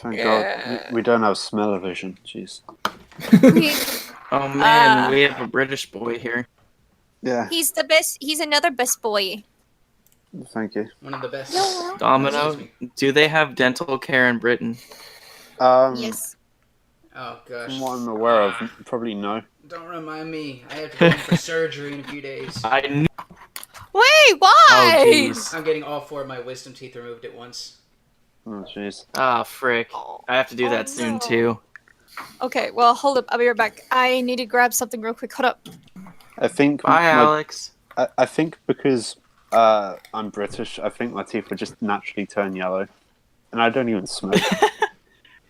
Thank God we don't have smell-o-vision. Jeez. Oh man, we have a British boy here. Yeah. He's the best. He's another best boy. Thank you. One of the best. No. Domino, do they have dental care in Britain? Yes. Oh gosh. From what I'm aware of, probably no. Don't remind me. I have to go in for surgery in a few days. I knew. Wait, why? Oh jeez. I'm getting all 4 of my wisdom teeth removed at once. Oh jeez. Ah, frick. I have to do that soon too. Okay, well, hold up. I'll be right back. I need to grab something real quick. Hold up. I think. Bye, Alex. I think because I'm British, I think my teeth would just naturally turn yellow, and I don't even smoke.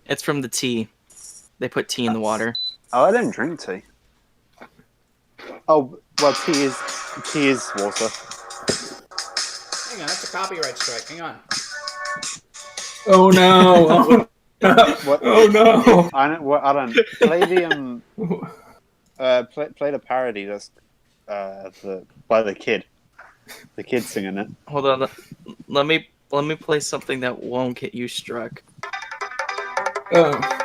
It's from the tea. They put tea in the water. Oh, I don't drink tea. Oh, well, tea is water. Hang on, that's a copyright strike. Hang on. Oh no! What? Oh no! I don't play the play the parody that's by the kid singing it. Hold on. Let me play something that won't get you struck. Oh.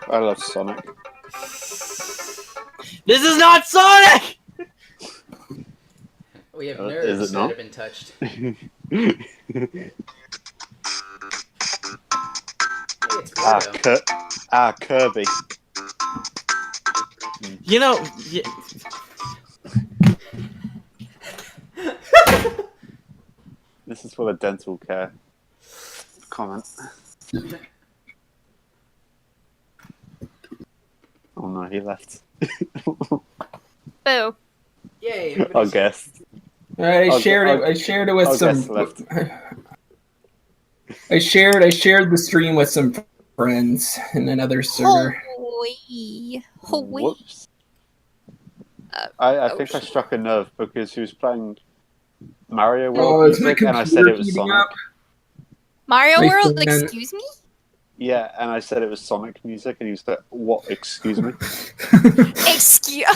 I love Sonic. This is not Sonic! We have Is nerves it that not? have been touched. It's Pluto. Kirby. You know, This is for the dental care comment. Oh no, he left. Boo. Yay! I everybody's- guessed. I shared it with I'll some. guess left. I shared the stream with some friends in another server. Holy. Whoops. I think I struck a nerve because he was playing Mario World is my music and I said it was computer heating Sonic. up? Mario My World, friend- excuse me? Yeah, and I said it was Sonic music and he was like, what, excuse me? Excuse.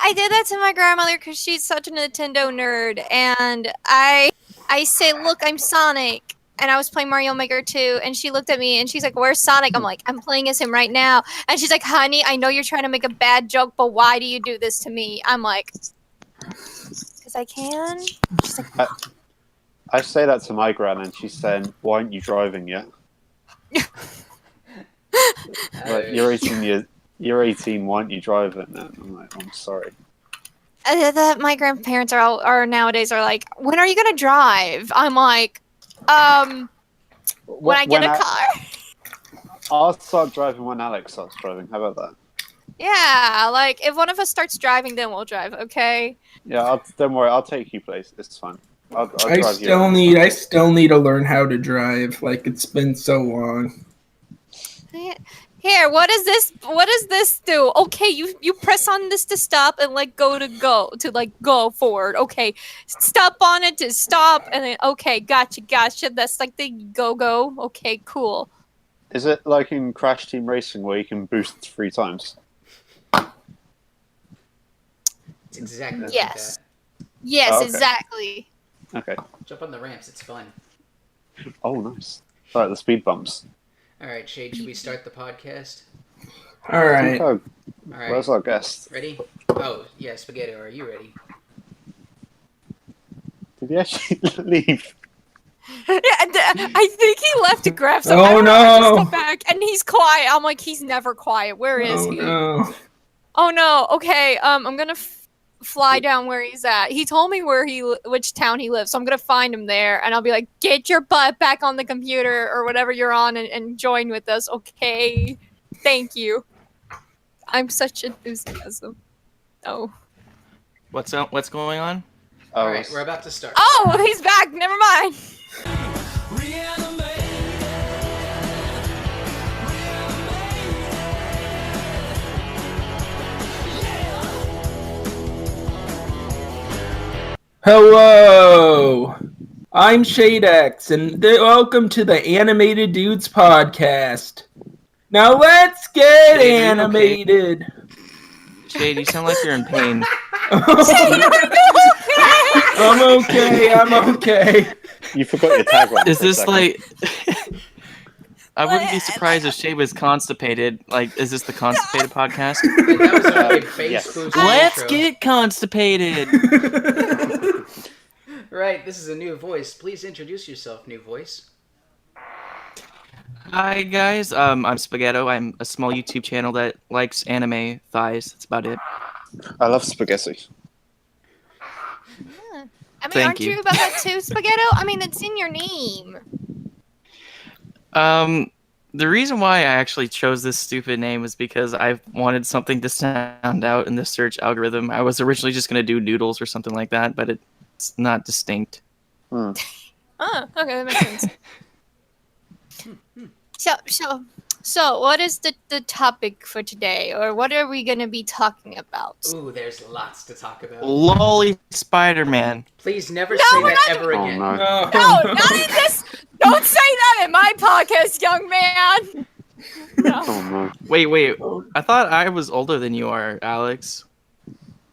I did that to my grandmother because she's such a Nintendo nerd, and I say, look, I'm Sonic, and I was playing Mario Maker 2, and she looked at me and she's like, where's Sonic? I'm like, I'm playing as him right now, and she's like, honey, I know you're trying to make a bad joke, but why do you do this to me? I'm like, because I can. She's like, I say that to my gran and she's saying, why aren't you driving yet? Like, you're 18, why aren't you driving? And I'm like, I'm sorry. that my grandparents are nowadays are like, when are you gonna drive? I'm like, when I get a car. I'll start driving when Alex starts driving. How about that? Yeah, like if one of us starts driving, then we'll drive. Okay. Yeah, don't worry. I'll take you places. It's fine. I'll I drive still you. need to learn how to drive. Like, it's been so long. Here, what does this do? Okay, you press on this to stop and like go to go forward. Okay, stop on it to stop and then okay, gotcha. That's like the go. Okay, cool. Is it like in Crash Team Racing where you can boost 3 times? It's exactly Yes. like Yes, Oh, okay. exactly. Okay. that. Jump on the ramps. It's fun. Oh, nice. Alright, the speed bumps. All right, Shade. Should we start the podcast? All right. Oh, All right. where's our guest? Ready? Oh yeah, Spaghetto. Are you ready? Did he actually leave? I think he left to grab something. Oh, I don't know, I just no. got back and he's quiet. I'm like, he's never quiet. Where is Oh he? no. Oh no. Okay. I'm gonna fly down where he's at. He told me which town he lives, so I'm gonna find him there, and I'll be like, get your butt back on the computer or whatever you're on and join with us. Okay. Thank you. I'm such enthusiasm. Oh. What's going on? Alright, we're about to start. Oh, he's back. Never mind. Hello! I'm ShadeX, and welcome to the Animated Dudes podcast. Now let's get Shade, are you animated! Shade, you sound like you're in pain. I'm okay. You forgot your tagline. Is for a this second. like... I wouldn't be surprised if Shade was constipated. Like, is this the constipated podcast? That was our big face yes. boost Let's intro. get constipated! Right, this is a new voice. Please introduce yourself, new voice. Hi guys, I'm Spaghetto. I'm a small YouTube channel that likes anime thighs. That's about it. I love spaghetti. I mean, Thank aren't you. you about that too, Spaghetto? I mean, it's in your name. The reason why I actually chose this stupid name is because I wanted something to stand out in the search algorithm. I was originally just gonna do noodles or something like that, but it's not distinct. Oh, okay, that makes sense. So, what is the topic for today, or what are we gonna be talking about? Ooh, there's lots to talk about. Lolly Spider-Man. Please never No, say we're that not ever Oh, again. no. No, No, not in this. Don't say that in my podcast, young man. No. Oh no. Wait. I thought I was older than you are, Alex.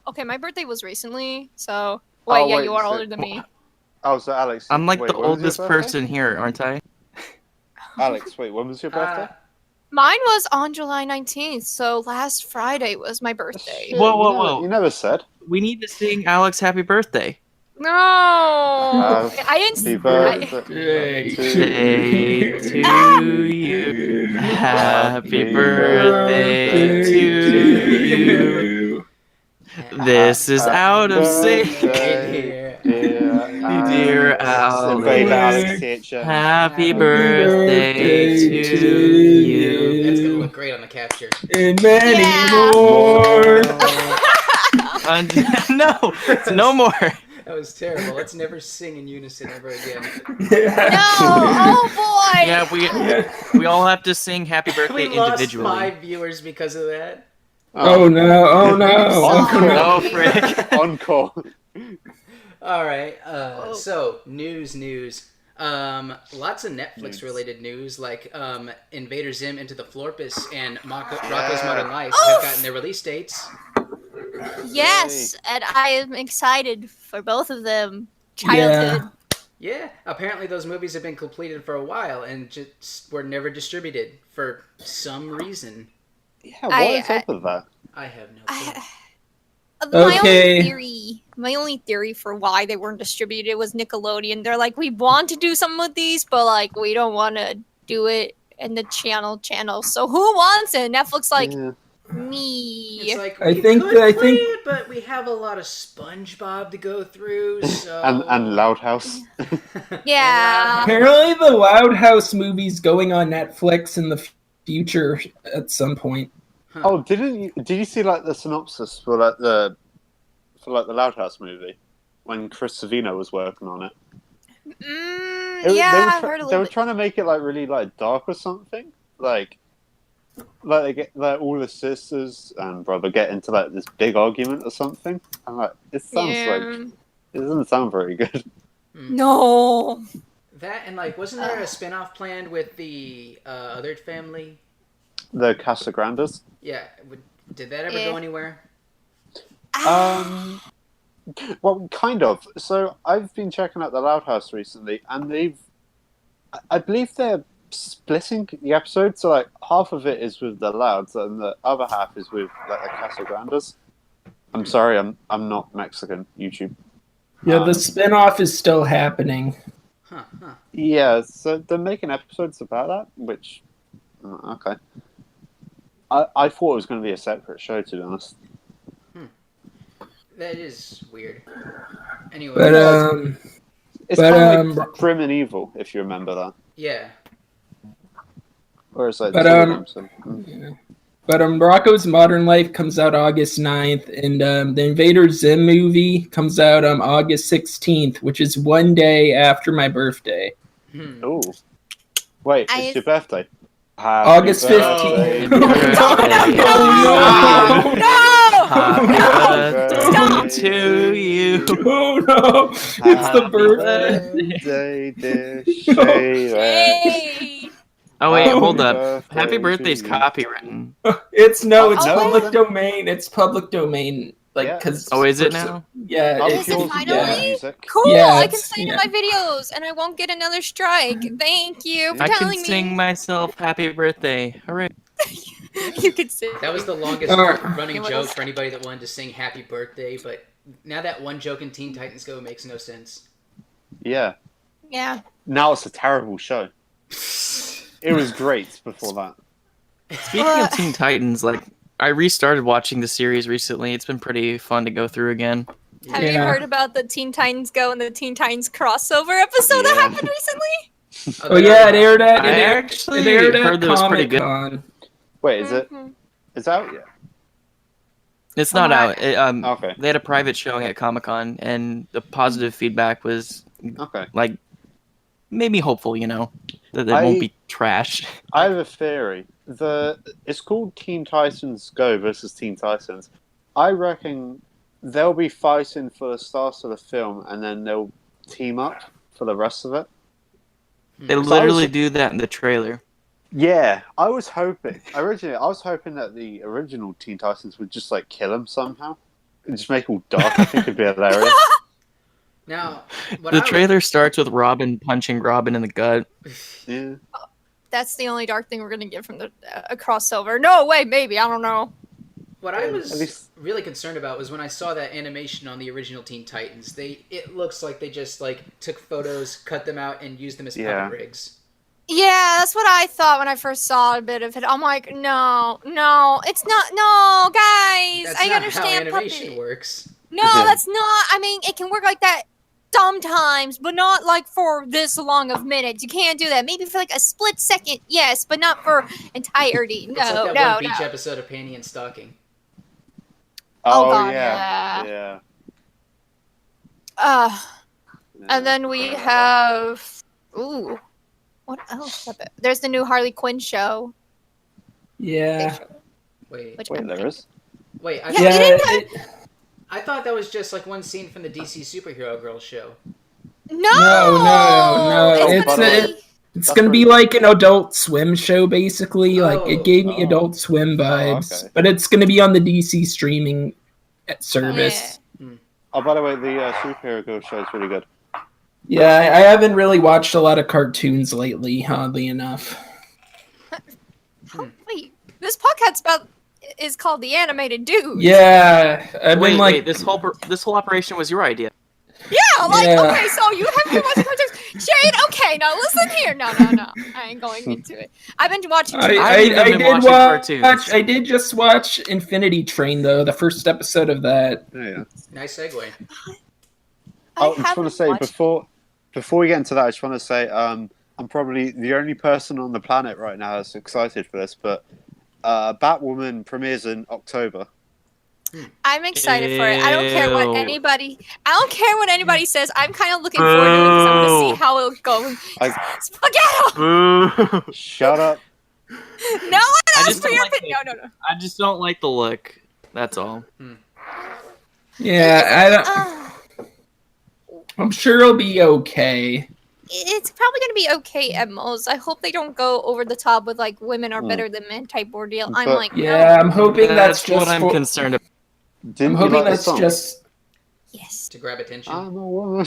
Okay, my birthday was recently, so wait, yeah, wait, you are so- older than me. Oh, so Alex. I'm like wait, the when was your oldest birthday? person here, aren't I? Alex, wait, when was your birthday? Mine was on July 19th, so last Friday was my birthday. Shit, Whoa. You never said. We need to sing Alex happy birthday. No, I Happy didn't. birthday Day to to you. Happy birthday to you. This is out of sync. Dear Dear Alex. Invader Alex teacher. Happy birthday to you. That's gonna look great on the capture. and many Yeah. more. No, no more. That was terrible. Let's never sing in unison ever again. No, oh boy. Yeah, we all have to sing happy birthday We lost individually. 5 viewers because of that. Oh no! Oh no! Sorry. No, Frick. Encore. Alright, so, news. Lots of Netflix related news, like Invader Zim Into the Florpus and Rocco's Modern Life have gotten their release dates. Yes, and I am excited for both of them. Childhood. Yeah, apparently those movies have been completed for a while and just were never distributed for some reason. Yeah, what is up with that? I have no clue. Okay. My only theory for why they weren't distributed was Nickelodeon. They're like, we want to do some of these, but like we don't want to do it in the channel. So who wants it? Netflix like Yeah. me. It's like I we think- could I play think- it, but we have a lot of SpongeBob to go through, so... And Loud House. Yeah. Apparently, the Loud House movie's going on Netflix in the future at some point. Oh, did you see like the synopsis for the Loud House movie when Chris Savino was working on it? Yeah, I've heard a They little were bit. trying to make it like really like dark or something. Like they get like all the sisters and brother get into like this big argument or something. I'm like, it sounds like it doesn't sound very good. No. That and like, wasn't there a spin-off planned with the other family? The Casagrandes. Yeah, did that ever go anywhere? Well, kind of. So I've been checking out the Loud House recently, and I believe they're splitting the episodes. So like half of it is with the Louds, and the other half is with like the Casagrandes. I'm sorry, I'm not Mexican. YouTube. Yeah, the spin-off is still happening. Huh. Yeah, so they're making episodes about that, which okay. I thought it was going to be a separate show, to be honest. That is weird. Anyway, But It's But, kind of like Grim and Evil, if you remember that. yeah. Or it's like But, two of them, so, But Rocco's Modern Life comes out August 9th, and the Invader Zim movie comes out August 16th, which is one day after my birthday. Ooh. Wait, it's your birthday. Happy August birthday 15th. No! Happy Stop! to you. Oh no! It's the birthday. birthday, dear ShadeX. Hey! Oh wait, Happy hold up. birthday Happy to birthday's you. copywritten. It's Oh, public no. domain. It's public domain. Like, Yeah. because Oh, is it now? Yeah, Up Is it yours, finally? music. Cool! Yeah, I can it's- say it in yeah. my videos, and I won't get another strike. Thank you for I can telling sing me. myself happy birthday. Hooray. You could sing. That was the longest Alright. running It was. joke for anybody that wanted to sing Happy Birthday, but now that one joke in Teen Titans Go makes no sense. Yeah. Yeah. Now it's a terrible show. It was great before that. Speaking of Teen Titans, like I restarted watching the series recently. It's been pretty fun to go through again. Have you Yeah. heard about the Teen Titans Go and the Teen Titans crossover episode that Yeah. happened recently? Oh yeah, it aired at I it actually aired at heard that it was pretty good. Comic-Con. Wait, is it? Mhm. It's out yet? It's Oh not my- out. Okay. They had a private showing at Comic-Con, and the positive feedback was Okay. like made me hopeful, that it I- won't be trash. I have a theory. It's called Teen Titans Go versus Teen Titans. I reckon they'll be fighting for the stars of the film, and then they'll team up for the rest of it. They I was- literally do that in the trailer. Yeah, I was hoping that the original Teen Titans would just like kill him somehow, and just make it all dark. I think it'd be hilarious. Now, what The I would- trailer starts with Robin punching Robin in the gut. Yeah. That's the only dark thing we're gonna get from the a crossover. No way, maybe I don't know. What I was At least- really concerned about was when I saw that animation on the original Teen Titans. It looks like they just took photos, cut them out, and used them as Yeah. puppet rigs. Yeah, that's what I thought when I first saw a bit of it. I'm like, no, it's not. No, guys, That's I not understand how animation puppet. works. No, that's not. I mean, it can work like that sometimes, but not like for this long of minutes. You can't do that. Maybe for like a split second, yes, but not for entirety. It's like No, that no, one beach no. episode of Panty and Stocking. Oh, God, yeah. yeah. Yeah. And then we have. Ooh, what else? There's the new Harley Quinn show. Yeah. Wait, Which Wait, I'm there is. wait. I, Yeah, Yeah. you didn't I thought that was just one scene from the DC Superhero Girls show. No, No. It's It's gonna a- be. It's That's gonna be pretty- like an Adult Swim show, basically. Like Oh. it gave me Oh. Adult Swim vibes, okay. but it's gonna be on the DC streaming service. Oh, by the way, the Superhero Girl show is really good. Yeah, I haven't really watched a lot of cartoons lately, oddly enough. Wait, this podcast is called The Animated Dude. Yeah, I've Wait, been like, this whole operation was your idea. Yeah, like, Yeah. okay, so you have been watching cartoons. Shade, okay, now listen here. No. I ain't going into it. I've been watching. I I haven't even been did watching cartoons. watch. I did just watch Infinity Train though, the first episode of that. Yeah. Nice segue. I just want to haven't say watched- before we get into that, I just want to say I'm probably the only person on the planet right now that's excited for this, but Batwoman premieres in October. I'm excited for it. I don't care what Ew. anybody says. I'm kind of looking forward to it because I'm gonna see Boo. how it'll go. I, Spaghetto! Boo! shut up. No one I asked just for don't your like opinion. it. No. I just don't like the look. That's all. Yeah, I don't. Uh, I'm sure it'll be okay. it's probably gonna be okay at most. I hope they don't go over the top with like women are Mm. better than men type ordeal. I'm But- like, Yeah, no. I'm hoping that's just. what I'm for- concerned about. Didn't I'm you hoping like the that's song? just. Yes. To grab attention. I'm a woman.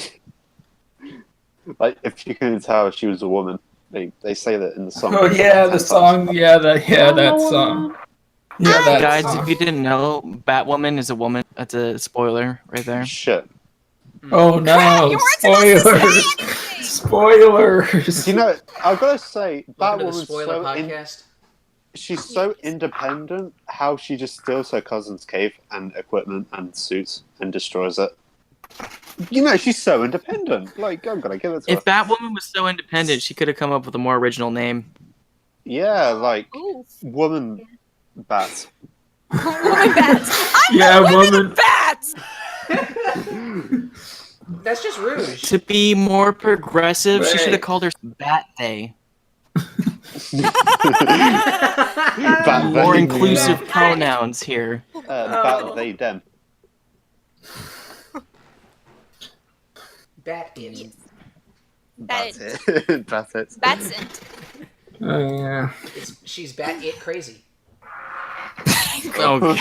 Like, if you can tell she was a woman, they say that in the song. Oh yeah, the 10 song. times. Yeah, that song. Yeah, that Guys, song. if you didn't know, Batwoman is a woman. That's a spoiler right there. Shit. Oh no! You weren't supposed to say Spoilers! anything. Spoilers! You know, I've got to say, Welcome to the Batwoman's spoiler so podcast. she's so independent. How she just steals her cousin's cave and equipment and suits and destroys it. You know, she's so independent. Like, I'm gonna give it to If her. Batwoman was so independent, she could have come up with a more original name. Yeah, like Ooh. woman Bats. Woman bats. I'm Yeah, the women woman. of bats. That's just Rouge. To be more progressive, she should have Right. called her Bat Day. Bat More they, inclusive Yeah. pronouns here. bat they them. Bat it. Yes. Bat Bat it. Bat it. Bats it. Oh yeah. She's bat it crazy. Oh, God.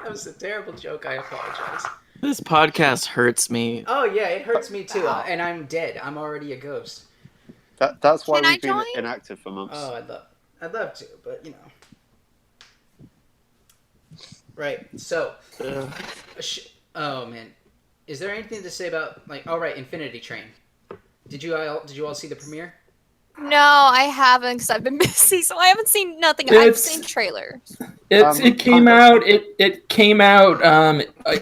That was a terrible joke. I apologize. This podcast hurts me. Oh yeah, it hurts me too, and I'm dead. I'm already a ghost. That's why Can I we've been join? inactive for months. Oh, I'd love to, but you know. Right. So, oh man, is there anything to say about like? All right, Infinity Train. Did you all see the premiere? No, I haven't because I've been busy, so I haven't seen nothing. I've It's- seen trailers. It came out. It came out.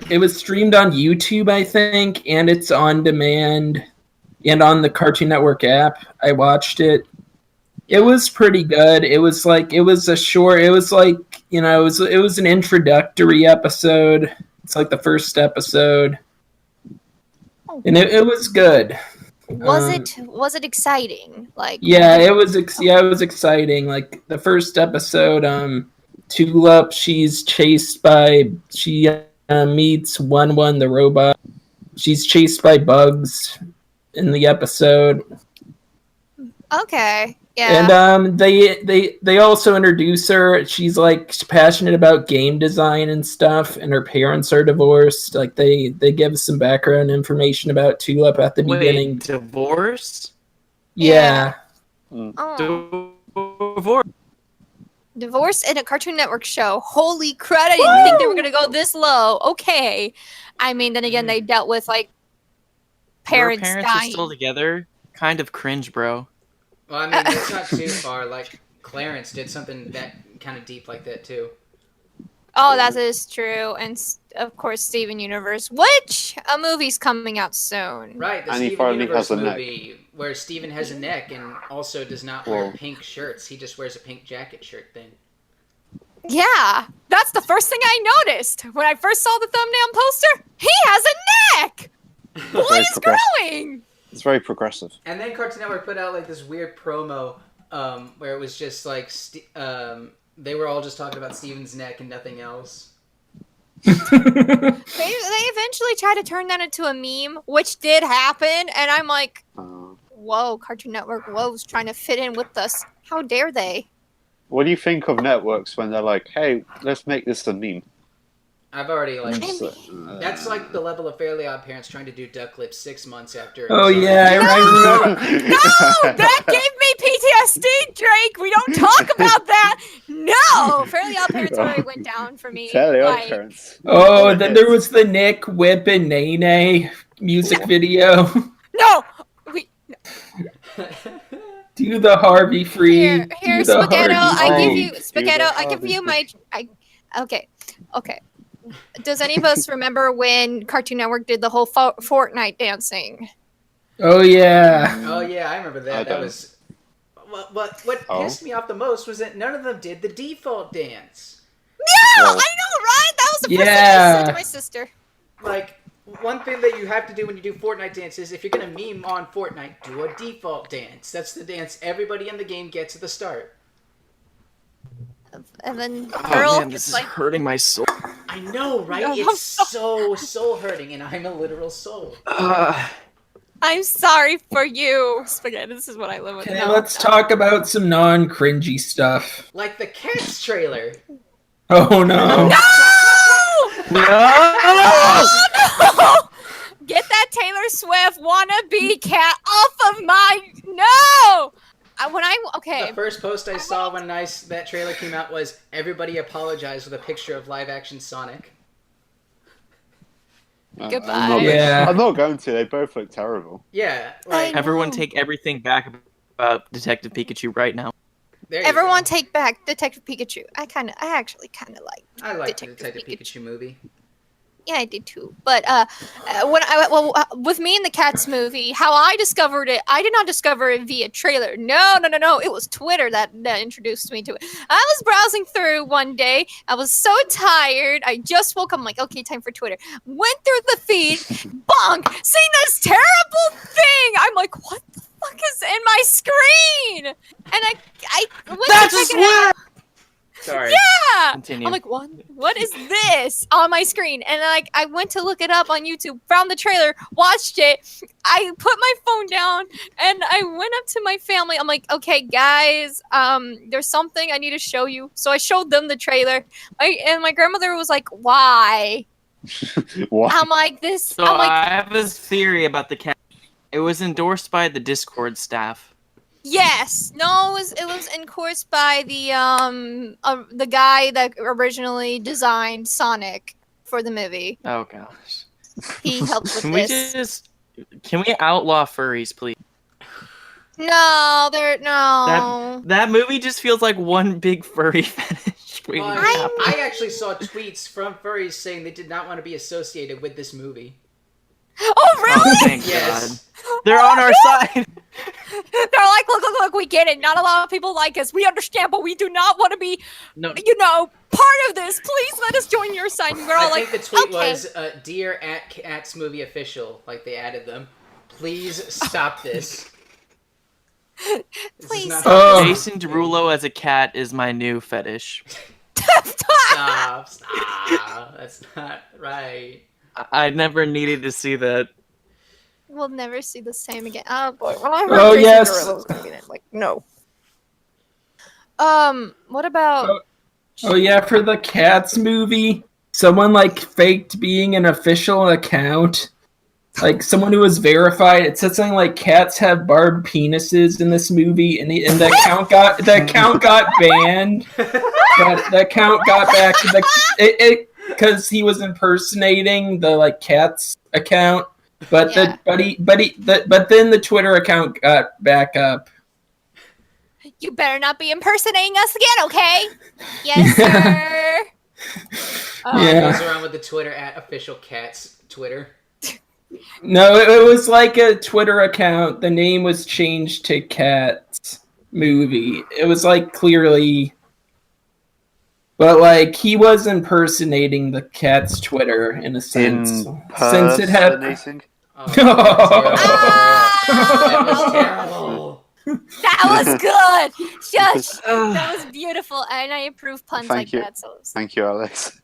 It was streamed on YouTube, I think, and it's on demand, and on the Cartoon Network app. I watched it. It was pretty good. It was a short. It was like it was an introductory episode. It's like the first episode, and it was good. Was it exciting? Like Yeah, it was exciting. Like the first episode, Tulip, she meets One the robot. She's chased by bugs in the episode. Okay, yeah. And they also introduce her. She's passionate about game design and stuff, and her parents are divorced. Like they give some background information about Tulip at the beginning. Divorce? Yeah. Oh. Divorce. Divorce in a Cartoon Network show. Holy crap! I didn't think they were gonna go this low. Okay, I mean, then again, they dealt with like Parents parents are dying. still together. Kind of cringe, bro. Well, I mean, it's not too far. Like Clarence did something that kind of deep like that too. Oh, that is true, and of course, Steven Universe, which a movie's coming out soon. Right, the And he Steven finally Universe has a neck. movie where Steven has a neck and also does not wear pink shirts. He just wears a pink jacket shirt thing. Yeah, that's the first thing I noticed when I first saw the thumbnail poster. He has a neck. Boy Very is progressive. growing. It's very progressive. And then Cartoon Network put out like this weird promo where it was just like they were all just talking about Steven's neck and nothing else. They eventually tried to turn that into a meme, which did happen, and I'm like, whoa, Cartoon Network, whoa's trying to fit in with us. How dare they? What do you think of networks when they're like, "Hey, let's make this a meme"? I've already like So, that's like the level of Fairly Odd Parents trying to do Duck Lips 6 months after. Oh yeah, I remember. No, that gave me PTSD, Drake. We don't talk about that. No, Fairly Odd Parents already went down for me. Fairly Odd Like, Parents. Oh, and then there was the Nick Whip and Nene music video. no, we Do the Harvey Free. here, do the Spaghetto. Harvey I give Free. you Spaghetto. I give you my. Okay. Does any of us remember when Cartoon Network did the whole Fortnite dancing? Oh yeah. Oh yeah, I remember that. I That don't. was what pissed me off the most was that none of them did the default dance. Yeah, Well- I know, right? That was the first thing I Yeah. said to my sister. Like one thing that you have to do when you do Fortnite dances, if you're gonna meme on Fortnite, do a default dance. That's the dance everybody in the game gets at the start. And then Oh Pearl, man, this is like, hurting my soul. I know, right? No, I'm It's so soul hurting, and I'm a literal soul. I'm sorry for you, Spaghetti. This is what I live with. Okay, No, let's no. talk about some non-cringy stuff. Like the Cats trailer. Oh no. No! No! Oh, no! Get that Taylor Swift wannabe cat off of my no! The first post I saw when that trailer came out was everybody apologized with a picture of live action Sonic. Goodbye. Yeah. I'm not going to. They both look terrible. Yeah, like Everyone take everything back about Detective Pikachu right now. there you Everyone go. take back Detective Pikachu. I actually kind of like I like the Detective Detective Pikachu. Pikachu movie. Yeah, I did too. But with me and the Cats movie, how I discovered it, I did not discover it via trailer. No. It was Twitter that introduced me to it. I was browsing through one day. I was so tired. I just woke up. I'm like, okay, time for Twitter. Went through the feed. Bonk! Seen this terrible thing. I'm like, what the fuck is in my screen? And I went That's to a check it out. Sorry. Yeah. Continue. I'm like, what is this on my screen? And I went to look it up on YouTube, found the trailer, watched it. I put my phone down and I went up to my family. I'm like, okay, guys, there's something I need to show you. So I showed them the trailer. And my grandmother was like, why? What? I'm like, this. So I'm like, I have this theory about the cat. It was endorsed by the Discord staff. yes. No, it was endorsed by the guy that originally designed Sonic for the movie. Oh gosh. He helped with Can we this. can we outlaw furries, please? No, no. That movie just feels like one big furry fetish. Well, waiting to I- happen. I actually saw tweets from furries saying they did not want to be associated with this movie. Oh, Oh, really? thank Yes. God. They're on our side. They're like, look, we get it. Not a lot of people like us. We understand, but we do not want to be, No, part of this. Please let us join your side. And we're all I like, think the tweet okay. was, "Dear @Cats Movie Official," like they added them. Please stop this. This is Please not- stop. Oh. Jason Derulo as a cat is my new fetish. Stop. That's not right. I never needed to see that. We'll never see the same again. Oh boy. When I heard Oh, Jason yes. Derulo was gonna be in it, like, no. What about? Oh yeah, for the Cats movie, someone like faked being an official account. Like someone who was verified. It said something like cats have barbed penises in this movie, and the account got banned. But the account got back to the because he was impersonating the like Cats account. But Yeah. but then the Twitter account got back up. You better not be impersonating us again, okay? Yes, sir. Yeah. Goes around with the Twitter @OfficialCats Twitter. No, it was like a Twitter account. The name was changed to Cats Movie. It was like clearly, but like he was impersonating the Cats Twitter in a sense, since it had. Impersonating? Oh, that was Ah! terrible. That was good. Just that was beautiful, and I approve puns Thank like you. that. So Thank you, Alex.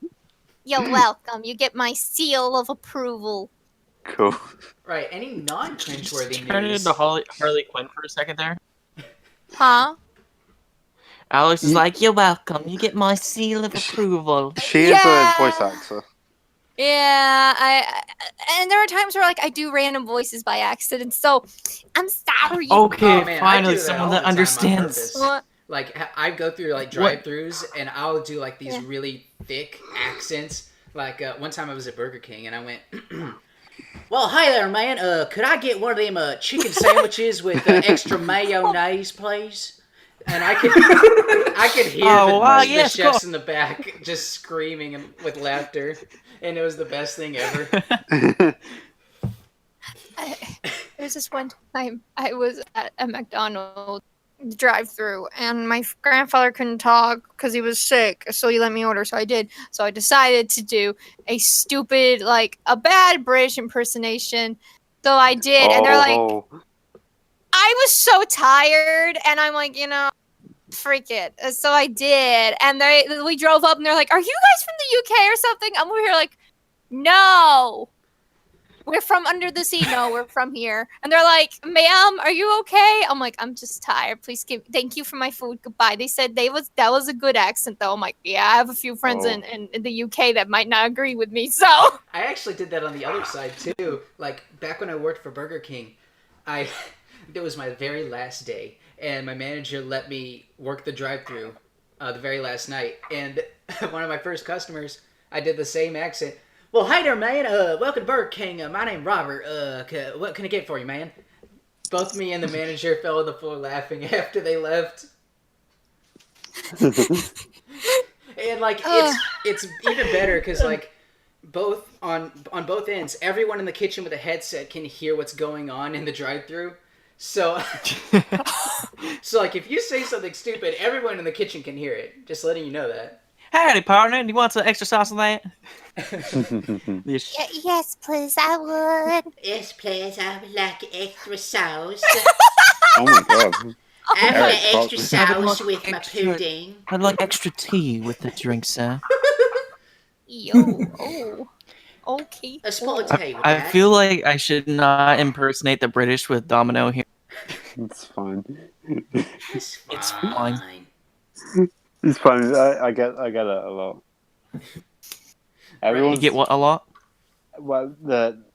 you're welcome. You get my seal of approval. Cool. Right, any non-cringeworthy Turn it news? into Harley Quinn for a second there. Huh? Alex is like, "You're welcome. You get my seal of approval." She is Yeah. a voice actor. Yeah, and there are times where like I do random voices by accident, so I'm sorry. Okay, Oh, man, I finally do that someone all that the time on understands. purpose. What? Like, I go through, like, drive-thrus, and I'll do, like, these Yeah. really thick accents. Like, one time I was at Burger King, and I went, "Well, hi there, man. Could I get one of them, chicken sandwiches with extra mayonnaise, please?" And I could hear Oh, wow, the yes, chefs go. in the back just screaming with laughter. And it was the best thing ever. There's this one time I was at a McDonald's drive-through, and my grandfather couldn't talk because he was sick, so he let me order. So I did. So I decided to do a stupid, like a bad British impersonation. So I did, and they're like, Oh. I was so tired, and I'm like, freak it. So I did, and we drove up, and they're like, "Are you guys from the UK or something?" I'm over here like, "No, we're from under the sea. No, we're from here." And they're like, "Ma'am, are you okay?" I'm like, "I'm just tired. Please thank you for my food. Goodbye." They said that was a good accent though. I'm like, "Yeah, I have a few friends Oh. in the UK that might not agree with me." So I actually did that on the other side too. Like back when I worked for Burger King, it was my very last day, and my manager let me work the drive-thru the very last night. And one of my first customers, I did the same accent. "Well, hey there, man. Welcome to Burger King. My name's Robert. What can I get for you, man?" Both me and the manager fell on the floor laughing after they left. And like it's even better because like both on both ends, everyone in the kitchen with a headset can hear what's going on in the drive-through. So, so like if you say something stupid, everyone in the kitchen can hear it. Just letting you know that. Howdy, partner. Do you want some extra sauce on that? Yes, please, I would. Yes, please. I would like extra sauce. Oh my god. I would like extra sauce with my pudding. I'd like extra tea with the drink, sir. Yo, oh. Okay. A spot tea with I that. feel like I should not impersonate the British with Domino here. It's fine. It's fine. It's fine. It's fine. I get it a lot. You get what a lot? Well,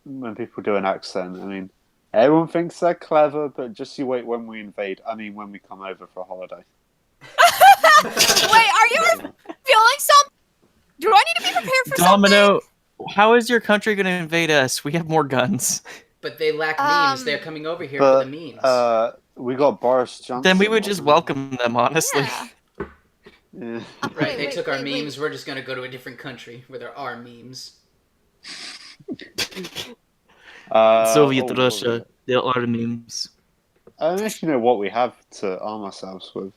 when people do an accent, I mean, everyone thinks they're clever, but just you wait when we invade. I mean, when we come over for a holiday. Wait, are you feeling something? Do I need to be prepared for Domino, how is your country going to invade us? We have more guns. But they lack memes. They're coming over here for the memes. We got Boris Johnson. Then we would just welcome them, honestly. Yeah. Yeah. Right, they took our memes. We're just going to go to a different country where there are memes. Soviet Russia, there are memes. I don't actually know what we have to arm ourselves with.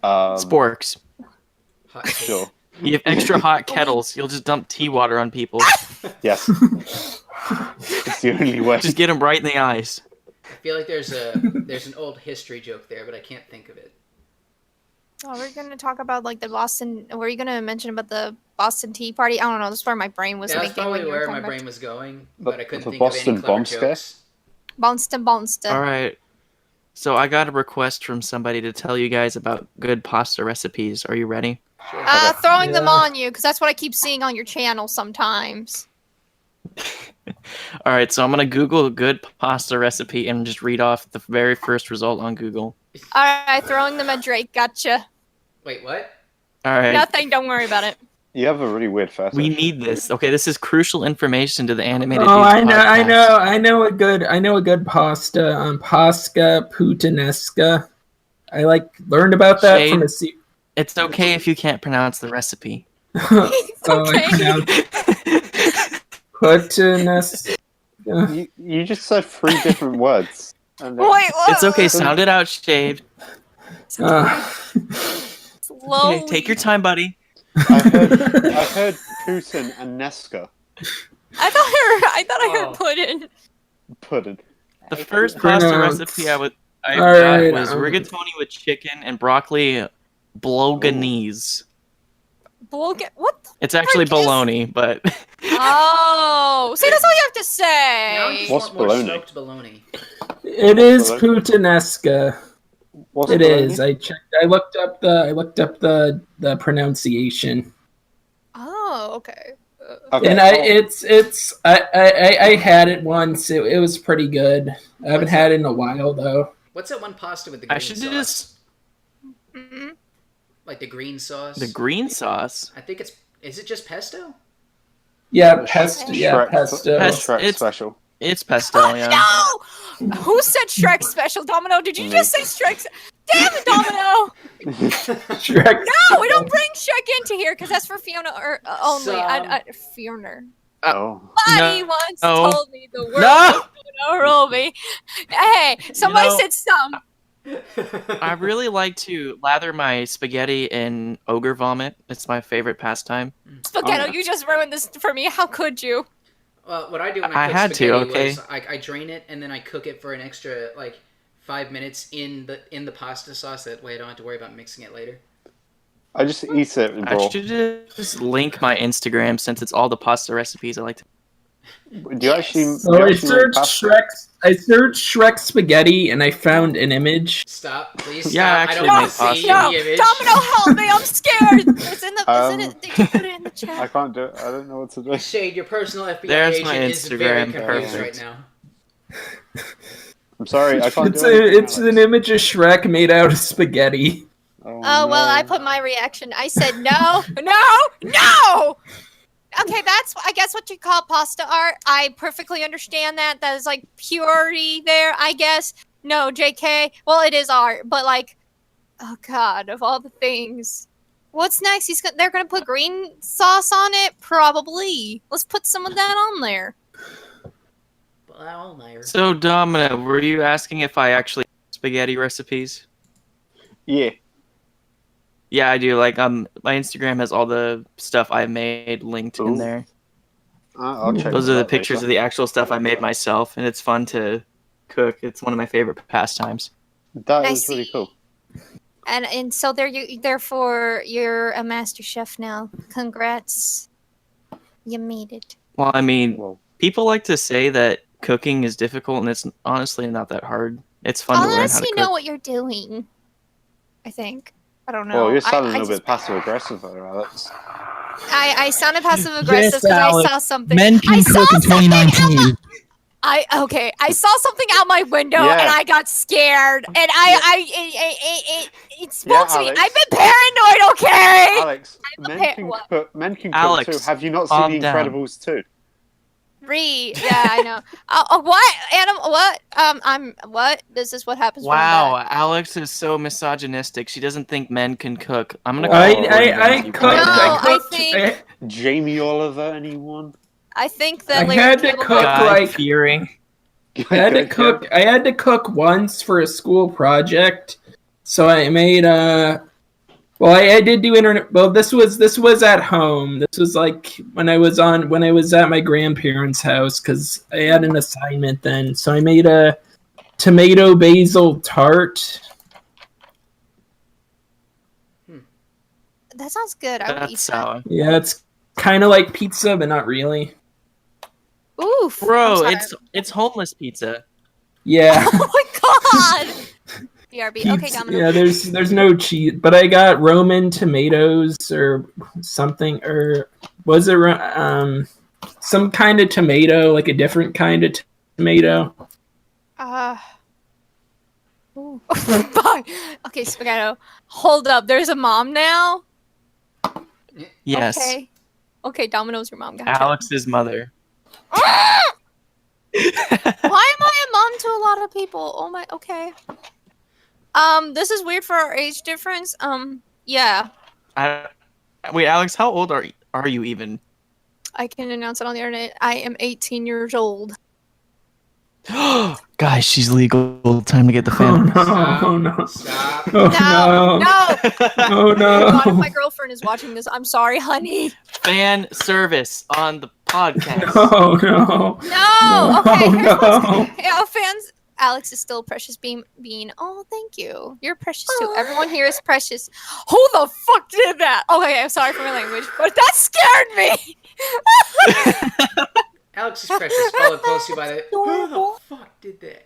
Sporks. Hot Sure. You have extra hot kettles. You'll just dump tea water on people. Yes. It's the only way. Just get them right in the eyes. I feel like there's an old history joke there, but I can't think of it. Oh, we're gonna talk about like the Boston. Were you gonna mention about the Boston Tea Party? I don't know. That's where my brain was That's thinking. probably when you were where talking my about brain was going, but I couldn't the think Boston of any clever bomb scare? jokes. Boston. All right. So I got a request from somebody to tell you guys about good pasta recipes. Are you ready? Sure. Throwing them on you because that's what I keep seeing on your channel sometimes. All right. So I'm gonna Google a good pasta recipe and just read off the very first result on Google. All right, throwing them at Drake. Gotcha. Wait, what? All right. Nothing. Don't worry about it. You have a really weird face. We need this. Okay, this is crucial information to the animated. Oh, Dudes podcast. I know a good pasta. Pasca puttanesca. I learned about that Shade. from a. It's okay if you can't pronounce the recipe. It's okay. Puttanesca. You just said 3 different words. And Wait, what? It's okay. Sound it out, Shade. Slowly. Okay, take your time, buddy. I heard Putin and Nesca. I thought I heard pudding. Pudding. The first pasta Pronounce. recipe I got Alright, was rigatoni with chicken and broccoli bolognese. What? The It's actually frick is- bologna, but Oh, see, that's all you have to Now I say. just What's want more bologna? smoked bologna. It is puttanesca. What's It bologna? is. I checked. I looked up the pronunciation. Oh, okay. Okay, And I had it once. It was pretty good. I haven't had it in a while though. What's that one pasta with the green I should sauce? just Mm-hmm. Like the green sauce? the green sauce. I think is it just pesto? Yeah, pesto. Yeah, Shrek, pesto. Shrek It's- special. It's pesto, yeah. No! Who said Shrek special? Domino, did you just say Shrek? Damn it, Domino! Shrek. No, we don't bring Shrek into here because that's for Fiona only. Some- Fiona. Oh. Somebody No. once No. told me the word No! Fiona Roby. Hey, somebody know- said some. I really like to lather my spaghetti in ogre vomit. It's my favorite pastime. Spaghetto, Oh, yeah. you just ruined this for me. How could you? Well, what I do when I I cook had to, spaghetti okay? was I drain it and then I cook it for an extra 5 minutes in the pasta sauce. That way I don't have to worry about mixing it later. I just eat it and I raw. should just link my Instagram since it's all the pasta recipes I like to. Do you actually? So do you I actually make searched pasta? Shrek. I searched Shrek spaghetti and I found an image. Stop, please. Yeah, I Stop. actually I don't make want to see pasta. the image. Domino, help me! I'm scared. It's in the. Did you put it in the I chat? can't do it. I don't know what to do. Shade, your personal FBI There's agent my is very Instagram, confused perfect. right now. I'm sorry. I can't It's do anything, it's Alex. an image of Shrek made out of spaghetti. Oh, Oh well, no. I put my reaction. I said no, no. Okay, that's I guess what you call pasta art. I perfectly understand that. That is like purity there. I guess. No, JK. Well, it is art, but oh God, of all the things, What's next? They're gonna put green sauce on it? Probably. Let's put some of that on there. So, Domino, were you asking if I actually have spaghetti recipes? Yeah. Yeah, I do. Like, my Instagram has all the stuff I made linked in Ooh. there. I'll check Those that are the out pictures later. of the actual stuff I made myself, and it's fun to cook. It's one of my favorite pastimes. That I is really see. cool. And so therefore you're a master chef now. Congrats. You made it. Well, I mean, Well, people like to say that cooking is difficult, and it's honestly not that hard. It's fun to learn Unless how to you cook. know what you're doing. I think. I don't know. well, you're sounding I a just- bit passive aggressive there, Alex. I sounded passive aggressive because Alex. I saw something. Men can I saw cook in something 2019. I saw something out my window Yeah. and I got scared and it spoke to me. Alex. I've been paranoid, okay? Alex, men can cook Alex, too. Have you not seen calm The down. Incredibles 2? Yeah, I know. What? Adam, what? What? This is what happens when I'm Wow, back. Alex is so misogynistic. She doesn't think men can cook. I'm gonna call I her cooked. No, I I cooked. think- Jamie Oliver, anyone? I think that I Larry had to Cable cook, Guy- guy like- fearing. I had to cook. I had to cook once for a school project, so I made Well, I did do internet. Well, this was at home. This was like when I was at my grandparents' house because I had an assignment then. So I made a tomato basil tart. That sounds good. I would eat That's that. sour. Yeah, it's kind of like pizza, but not really. Oof. I'm Bro, sorry. it's homeless pizza. Yeah. Oh my god! BRB. Okay, Pizza- Domino. Yeah, there's no cheese, but I got Roman tomatoes or something, or was it some kind of tomato, like a different kind of tomato? Ooh. Bye. Okay, Spaghetto. Hold up. There's a mom now? Yes, Okay, Domino's your mom. Gotcha. Alex's mother. Why am I a mom to a lot of people? Oh my, okay. This is weird for our age difference. Yeah. Wait, Alex, how old are you even? I can announce it on the internet. I am 18 years old. Guys, she's legal. Time to get the Oh fan. no! Oh no! Stop. Oh No! no! Oh God, if no! my girlfriend is watching this, I'm sorry, honey. Fan service on the podcast. Oh no! No! Okay, Oh, here's no. what's... Yeah, fans... Alex is still precious bean. Oh, thank you. You're precious too. Everyone here is precious. Who the fuck did that? Okay, I'm sorry for my language, but that scared me. Alex is precious, followed closely by the. Who the fuck did that?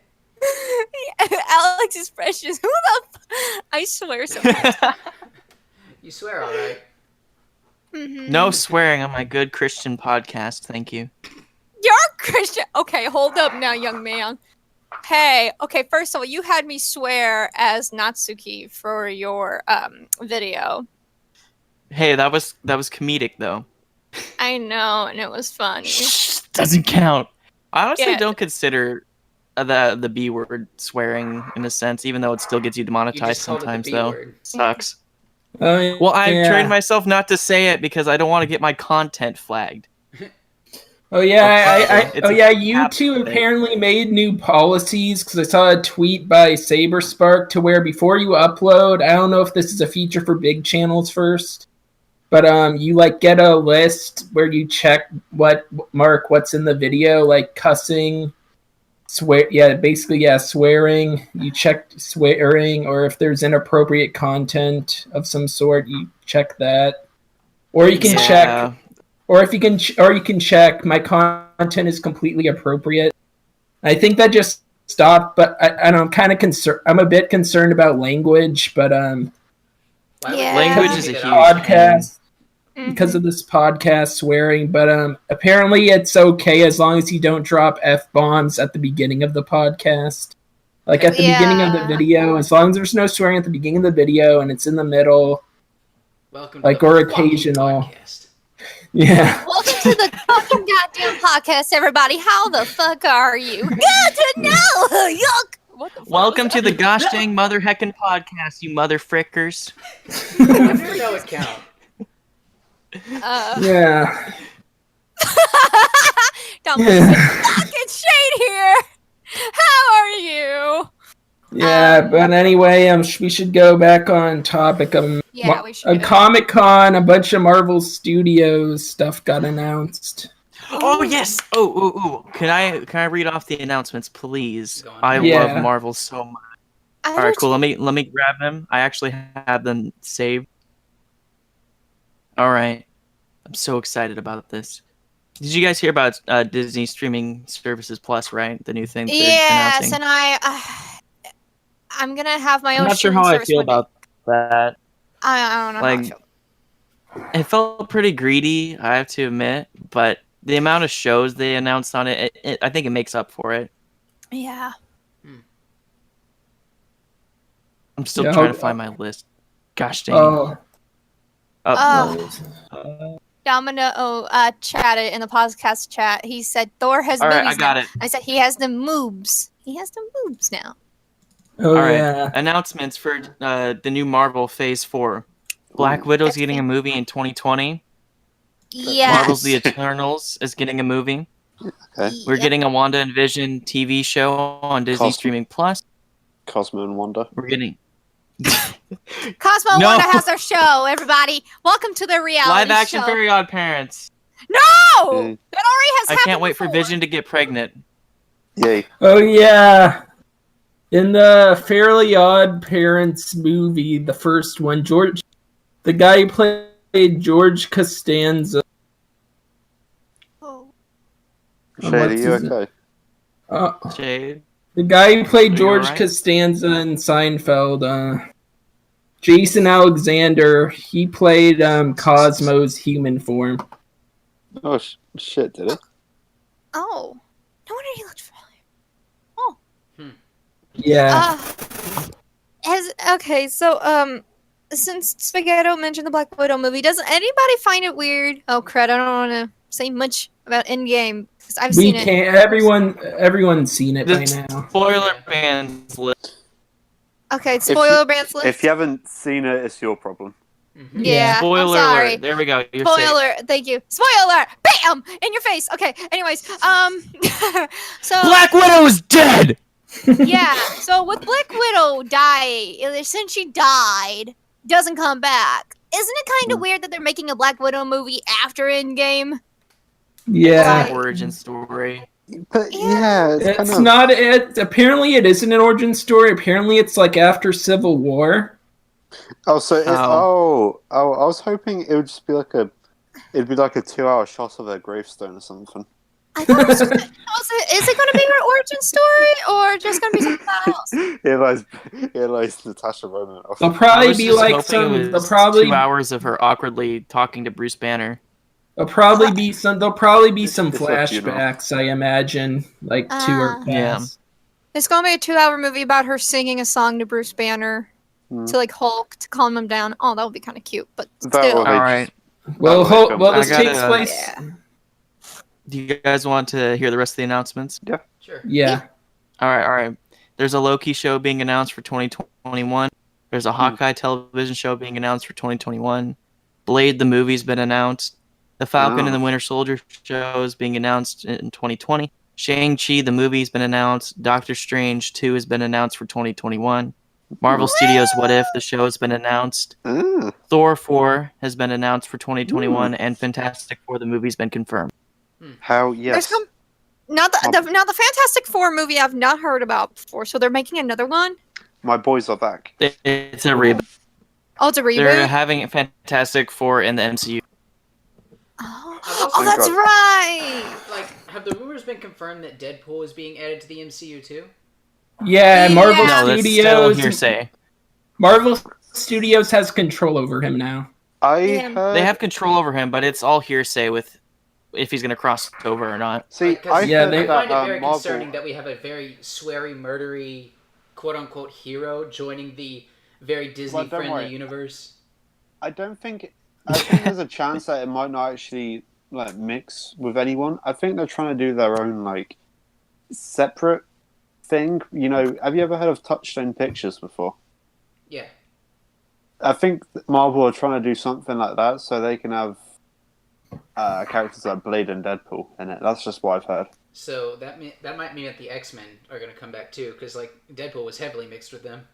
Alex is precious. Who the? I swear sometimes. You swear, all right? Mhm. No swearing on my good Christian podcast. Thank you. You're Christian. Okay, hold up now, young man. Hey, okay, first of all, you had me swear as Natsuki for your video. Hey, that was comedic though. I know, and it was funny. Doesn't count. I honestly Yeah. don't consider the B word swearing in a sense, even though it still gets you You demonetized just called it the sometimes B though. word. Sucks. Oh, Well, I've yeah. trained myself not to say it because I don't want to get my content flagged. Oh yeah, It's a YouTube thing. apparently made new policies because I saw a tweet by Saberspark to where before you upload, I don't know if this is a feature for big channels first, but you like get a list where you check what's in the video, like cussing, swearing. You check swearing, or if there's inappropriate content of some sort, you check that, or you can check. Or if you can, or you can check my content is completely appropriate. I think that just stopped, but I'm kind of concerned. I'm a bit concerned about language, but Why would Yeah. Language you is a do huge that? podcast Mhm. because of this podcast swearing. But apparently it's okay as long as you don't drop F-bombs at the beginning of the podcast. Like at the beginning of the Yeah. video, as long as there's no swearing at the beginning of the video and it's in the middle, Welcome like, to the or fucking occasional. podcast. Welcome yeah. to the fucking goddamn podcast, everybody. How the fuck are you? Good to know. Yuck. What the fuck Welcome was to the that? gosh dang mother heckin' podcast, you mother frickers. I wonder if that would count. Yeah. Domino said, fucking Shade here! How are you? Yeah, but anyway, we should go back on topic. Yeah, we should A go. Comic-Con, a bunch of Marvel Studios stuff got announced. Oh yes. Oh. Can I read off the announcements, please? Go on. I Yeah. love Marvel so much. I All right, do cool. too. Let me grab them. I actually have them saved. All right. I'm so excited about this. Did you guys hear about Disney streaming services plus? Right, the new thing they're Yes, announcing. and I'm gonna have my own. I'm not sure streaming how I service feel one day. about that. I don't know how I Like, feel. it felt pretty greedy, I have to admit, but the amount of shows they announced on it, I think it makes up for it. Yeah. I'm still Yeah, trying to find my list. Gosh dang. Oh, Domino chatted in the podcast chat. He said Thor has All right, movies I got now. it. I said he has the moobs. He has the moobs now. oh All right. yeah. Announcements for the new Marvel Phase 4. Black Widow's getting a movie in 2020. Yes. Marvel's The Eternals is getting a movie. Okay. We're Yep. getting a Wanda and Vision TV show on Disney Cosmo. Streaming Plus. Cosmo and Wanda. We're getting Cosmo No. Wanda has their show. Everybody, welcome to the reality live action show. Fairy Odd Parents. No, Mm. that already has I happened. can't wait for before. Vision to get pregnant. Yay. Oh yeah. In the Fairly Odd Parents movie, the first one, the guy who played George Costanza. Oh. Shade, are what's you his- okay? Shade. The guy who played Are you George alright? Costanza in Seinfeld, Jason Alexander, he played Cosmo's human form. Oh, shit, did it? Oh. No wonder he looked familiar. Yeah. Since Spaghetto mentioned the Black Widow movie, doesn't anybody find it weird? Oh crap! I don't want to say much about Endgame because I've We seen it. can't. Everyone's seen it by The now. spoiler bands list. Okay, spoiler bands list. If you haven't seen it, it's your problem. Mhm. Yeah, Spoiler I'm sorry. alert. There we go. You're safe. Spoiler, thank you. Spoiler, bam, in your face. Okay. Anyways, so Black Widow's dead. yeah, so with Black Widow since she died, doesn't come back. Isn't it kind of weird that they're making a Black Widow movie after Endgame? Yeah. It's an origin story. But Yeah. yeah, It's not. Apparently, it isn't an origin story. Apparently, it's like after Civil War. Oh, so Oh. I was hoping it would just be like it'd be like a 2-hour shot of her gravestone or something. I thought it was is it going to be her origin story or just going to be something else? It lies Natasha Romanoff. They'll I probably was be just like hoping some. it They'll was probably. 2 hours of her awkwardly talking to Bruce Banner. There'll probably be some. There'll probably be some It's up to you now. flashbacks. I imagine, like to her Yeah. past. It's going to be a 2-hour movie about her singing a song to Bruce Banner to like Hulk to calm him down. Oh, that would be kind of cute, but That still. would- All right. Well, I this gotta- takes place. Yeah. Do you guys want to hear the rest of the announcements? Sure. Yeah. All right. There's a Loki show being announced for 2021. There's a Hawkeye television show being announced for 2021. Blade the movie's been announced. The Falcon and the Winter Soldier show is being announced in 2020. Shang-Chi the movie's been announced. Doctor Strange 2 has been announced for 2021. Marvel Studios What If the show has been announced. Thor 4 has been announced for 2021, and Fantastic Four the movie's been confirmed. How? There's Yes. some, now the Fantastic Four movie I've not heard about before, so they're making another one. My boys are back. It's a reboot. Oh, it's a reboot. They're having Fantastic Four in the MCU. Oh, that's right. Like, have the rumors been confirmed that Deadpool is being added to the MCU too? Yeah. Marvel Yeah. No, that's still Studios. hearsay. Marvel Studios has control over him now. I Yeah. heard. They have control over him, but it's all hearsay with if he's going to cross over or not. See, Like, 'cause I Yeah, heard they- I that find it very Marvel. concerning that we have a very sweary, murdery, quote-unquote hero joining the very Disney-friendly worry. universe. I think there's a chance that it might not actually mix with anyone. I think they're trying to do their own separate thing. You know, have you ever heard of Touchstone Pictures before? Yeah. I think Marvel are trying to do something like that so they can have characters like Blade and Deadpool in it. That's just what I've heard. So that might mean that the X-Men are going to come back too, because like Deadpool was heavily mixed with them.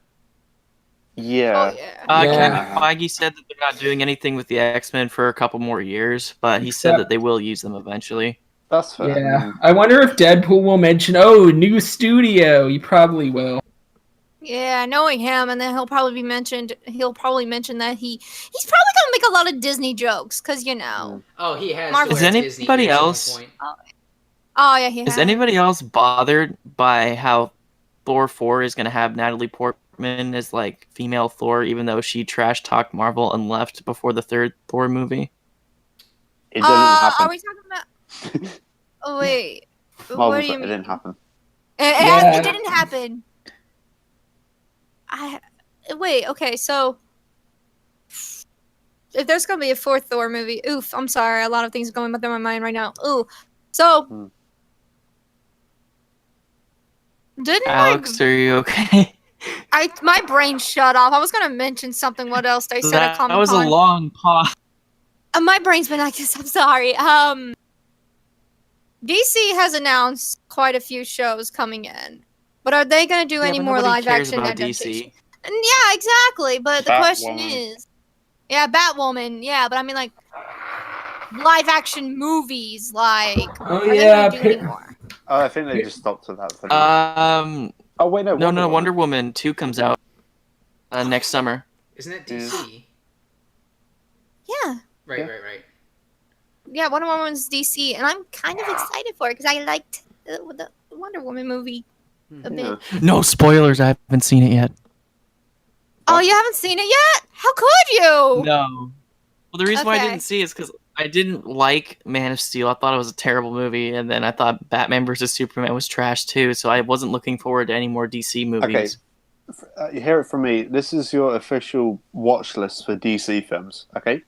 Yeah. Oh yeah. Kevin Feige said that they're not doing anything with the X-Men for a couple more years, but he said that they will use them eventually. That's fair. Yeah. I wonder if Deadpool will mention, new studio. He probably will. Yeah, knowing him, and then he'll probably mention that he's probably gonna make a lot of Disney jokes, because you know. Oh, he has. Marvel- To wear Is Disney anybody ears at one else- point. Oh yeah, he Is has. anybody else bothered by how Thor 4 is going to have Natalie Portman as like female Thor, even though she trash talked Marvel and left before the third Thor movie? It didn't happen. Are we talking about? Oh wait, Marvel what do said you it mean? didn't happen. It didn't happen. Wait. Okay, so if there's gonna be a fourth Thor movie, I'm sorry, a lot of things are going through my mind right now. So didn't Alex, are you okay? my brain shut off. I was gonna mention something. What else they said at Comic-Con? That was a long pause. My brain's been like this. I'm sorry. DC has announced quite a few shows coming in, but are they going to do any more live action adaptations? Yeah, exactly. But the question is, Batwoman. Yeah, but I mean like live action movies. Like, are they going to do any more? Oh, I think they just stopped with that. For now. Oh wait, no. Wonder Woman 2 comes out next summer. Isn't that DC? Yeah. Right. Yeah, Wonder Woman's DC, and I'm kind of excited for it because I liked the Wonder Woman movie a bit. No spoilers. I haven't seen it yet. Oh, you haven't seen it yet? How could you? No. Well, the reason why I Okay. didn't see it is because I didn't like Man of Steel. I thought it was a terrible movie, and then I thought Batman vs Superman was trash too. So I wasn't looking forward to any more DC movies. You hear it from me. This is your official watch list for DC films. Okay.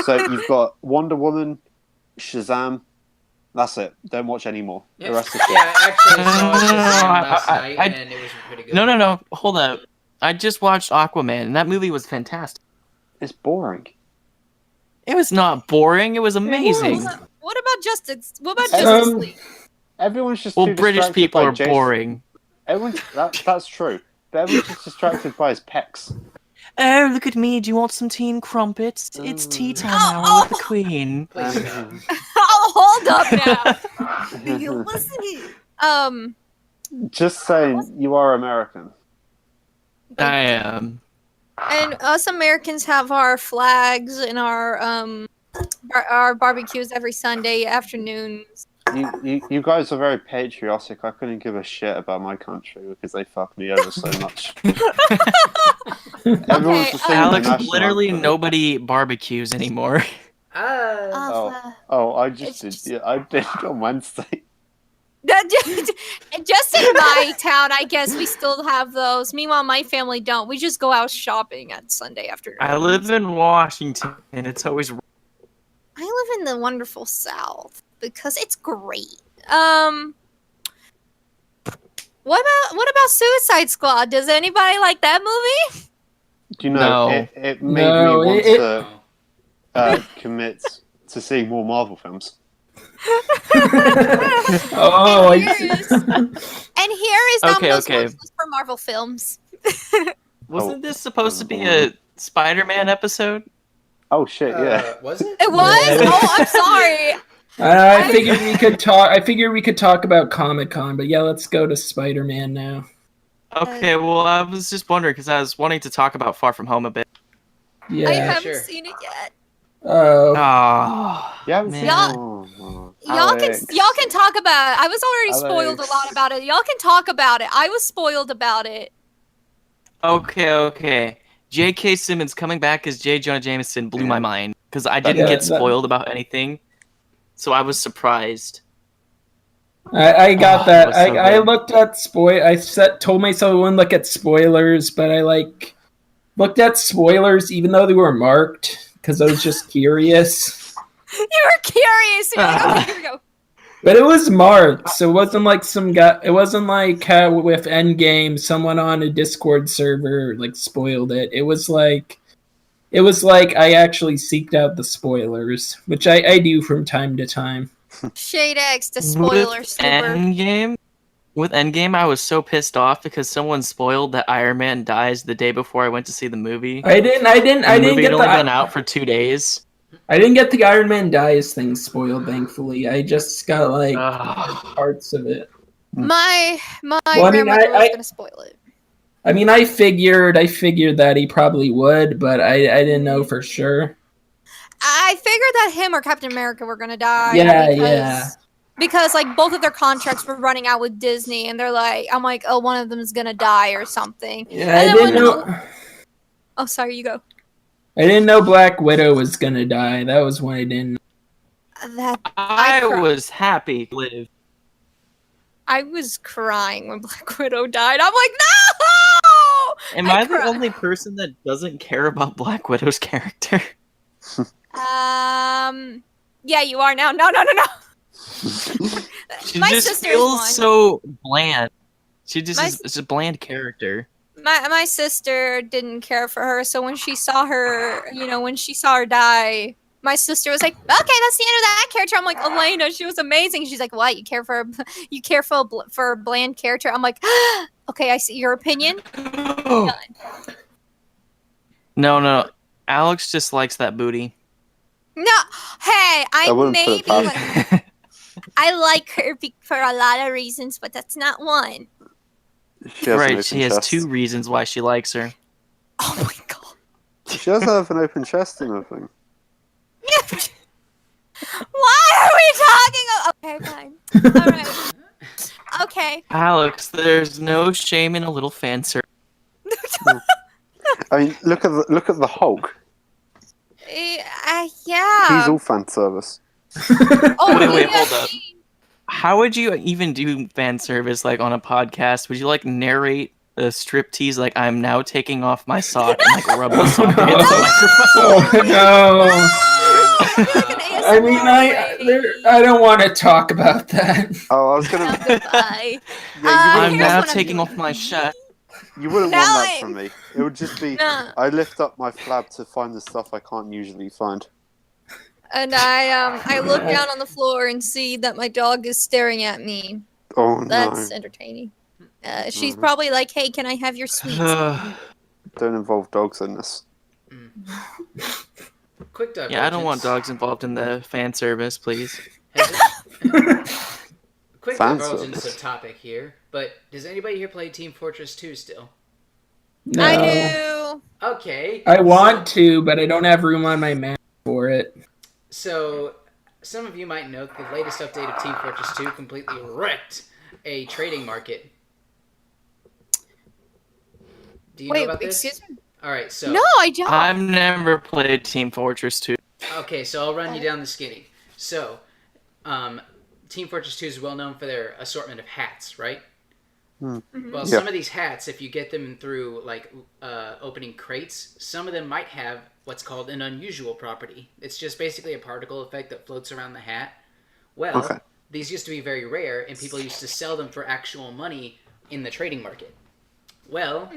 So you've got Wonder Woman, Shazam. That's it. Don't watch any more. Yeah. The rest of Yeah, I actually saw No, Shazam last I- night, and it was pretty good. No. Hold up. I just watched Aquaman, and that movie was fantastic. it's boring. It was not boring. It was amazing. What about Justice? What about Um, Justice League? Everyone's just Well, too British distracted people by are Jason. boring. That's true. But everyone's just distracted by his pecs. Oh, look at me. Do you want some tea and crumpets? It's tea time hour with the Queen. Please stop. Oh, hold up now. You listen. Just saying, you are American. I am. And us Americans have our flags and our barbecues every Sunday afternoons. You guys are very patriotic. I couldn't give a shit about my country because they fuck me over so much. Everyone's just singing the Alex, national literally anthem. nobody barbecues anymore. I just did. Yeah, I did on Wednesday. Just in my town, I guess we still have those. Meanwhile, my family don't. We just go out shopping on Sunday afternoon. I live in Washington, and it's always. I live in the wonderful South because it's great. What about Suicide Squad? Does anybody like that movie? Do you know, No. it made me want it- to commit to seeing more Marvel films. Oh, And here is Domino's Okay. watch list for Marvel films. Wasn't this supposed to be a Spider-Man episode? Oh shit! Yeah. Was it? It was? Oh, I'm sorry. I figured we could talk. I figured we could talk about Comic-Con, but yeah, let's go to Spider-Man now. Okay, well, I was just wondering because I was wanting to talk about Far From Home a bit. Yeah. I haven't sure. seen it yet. Oh. Oh, Yeah. man. Y'all can talk about it. I was already spoiled a Alex. lot about it. Y'all can talk about it. I was spoiled about it. Okay. J.K. Simmons coming back as J. Jonah Jameson blew my mind because I didn't Yeah, get spoiled about anything, so I was surprised. I got Oh, that. it was so I good. looked at told myself I wouldn't look at spoilers, but I looked at spoilers even though they were marked because I was just curious. You were curious. You're like, okay, here we go. But it was marked, so it wasn't like some guy. It wasn't like how with Endgame, someone on a Discord server like spoiled it. It was like I actually seeked out the spoilers, which I do from time to time. ShadeX, the spoiler snooper. With Endgame, I was so pissed off because someone spoiled that Iron Man dies the day before I went to see the movie. I didn't The movie get had only been out for 2 days. I didn't get the Iron Man dies thing spoiled, thankfully. I just got like parts of it. My Well, grandmother was gonna spoil it. I mean, I figured that he probably would, but I didn't know for sure. I figured that him or Captain America were gonna die. Yeah. Because like both of their contracts were running out with Disney, and they're like, I'm like, oh, one of them is gonna die or something. Yeah, I didn't know. Oh, sorry, you go. I didn't know Black Widow was gonna die. That was one I didn't. I was happy to live. I was crying when Black Widow died. I'm like, no! Am I the only person that doesn't care about Black Widow's character? Yeah, you are now. No. She My just sister's feels one. so bland. She just is a bland character. My sister didn't care for her, so when she saw her, when she saw her die, my sister was like, "Okay, that's the end of that character." I'm like, "Elena, she was amazing." She's like, "What? You care for a bland character?" I'm like, "Okay, I see your opinion." Done. No. Alex just likes that booty. No, hey, I wouldn't put it past I like her for a lot of reasons, but that's not one. She has an open She has chest. 2 reasons why she likes her. Oh my god. She does have an open chest and everything. Why are we talking? Okay, fine. All right. Okay. Alex, there's no shame in a little fan service. I mean, look at the Hulk. Yeah. He's all fan service. Oh, Wait, hold up. How would you even do fan service like on a podcast? Would you like narrate a striptease like I'm now taking off my sock and like rub the sock against the microphone? I mean, I don't want to talk about that. Oh, I was gonna. Goodbye. I'm now taking off my shirt. You wouldn't Now want that from me. It would just be. No. I lift up my flab to find the stuff I can't usually find. And I look down on the floor and see that my dog is staring at me. Oh no! That's entertaining. She's probably like, "Hey, can I have your sweets?" Don't involve dogs in this. Quick divergence. Yeah, I don't want dogs involved in the fan service, please. Quick Fan divergence service. of topic here, but does anybody here play Team Fortress 2 still? No. I do. Okay. I want to, but I don't have room on my Mac for it. So, some of you might note the latest update of Team Fortress 2 completely wrecked a trading market. Do you know about this? Excuse me? Alright, so... No, I don't. I've never played Team Fortress 2. Okay, so I'll run you down the skinny. So, Team Fortress 2 is well known for their assortment of hats, right? Mm-hmm. Well, some of these hats, if you get them through like opening crates, some of them might have what's called an unusual property. It's just basically a particle effect that floats around the hat. Well, these used to be very rare, and people used to sell them for actual money in the trading market. Well,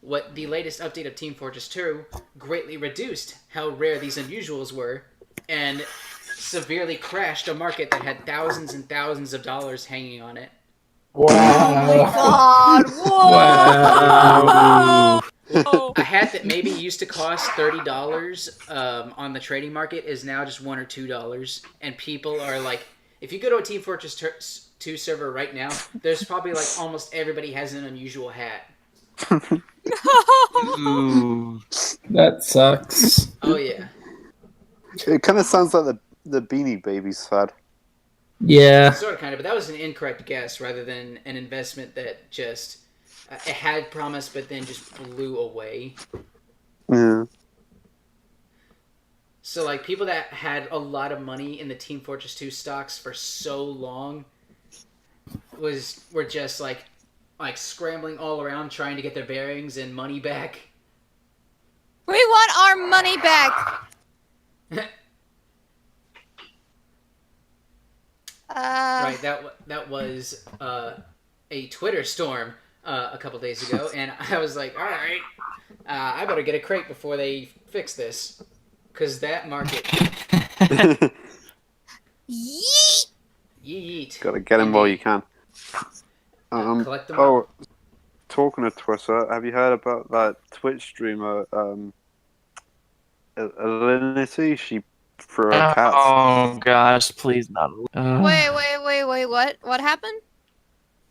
what the latest update of Team Fortress 2 greatly reduced how rare these unusuals were, and severely crashed a market that had thousands and thousands of dollars hanging on it. Wow. Oh my god! Whoa! Wow. A hat that maybe used to cost $30 on the trading market is now just $1 or $2, and people are like, if you go to a Team Fortress 2 server right now, there's probably like almost everybody has an unusual hat. Ooh. That sucks. Oh yeah. It kind of sounds like the Beanie Babies fad. Yeah. Sort of, kind of, but that was an incorrect guess rather than an investment that just it had promise but then just blew away. Yeah. So like people that had a lot of money in the Team Fortress 2 stocks for so long were just like scrambling all around trying to get their bearings and money back. We want our money back. Right, that was a Twitter storm a couple days ago, and I was like, all right, I better get a crate before they fix this, because that market. Yeet! Yeet. Gotta get him while you can. Collect them up. Talking of Twitter, have you heard about that Twitch streamer, Alinity? She threw a cat. Oh gosh, please not. Wait, what happened?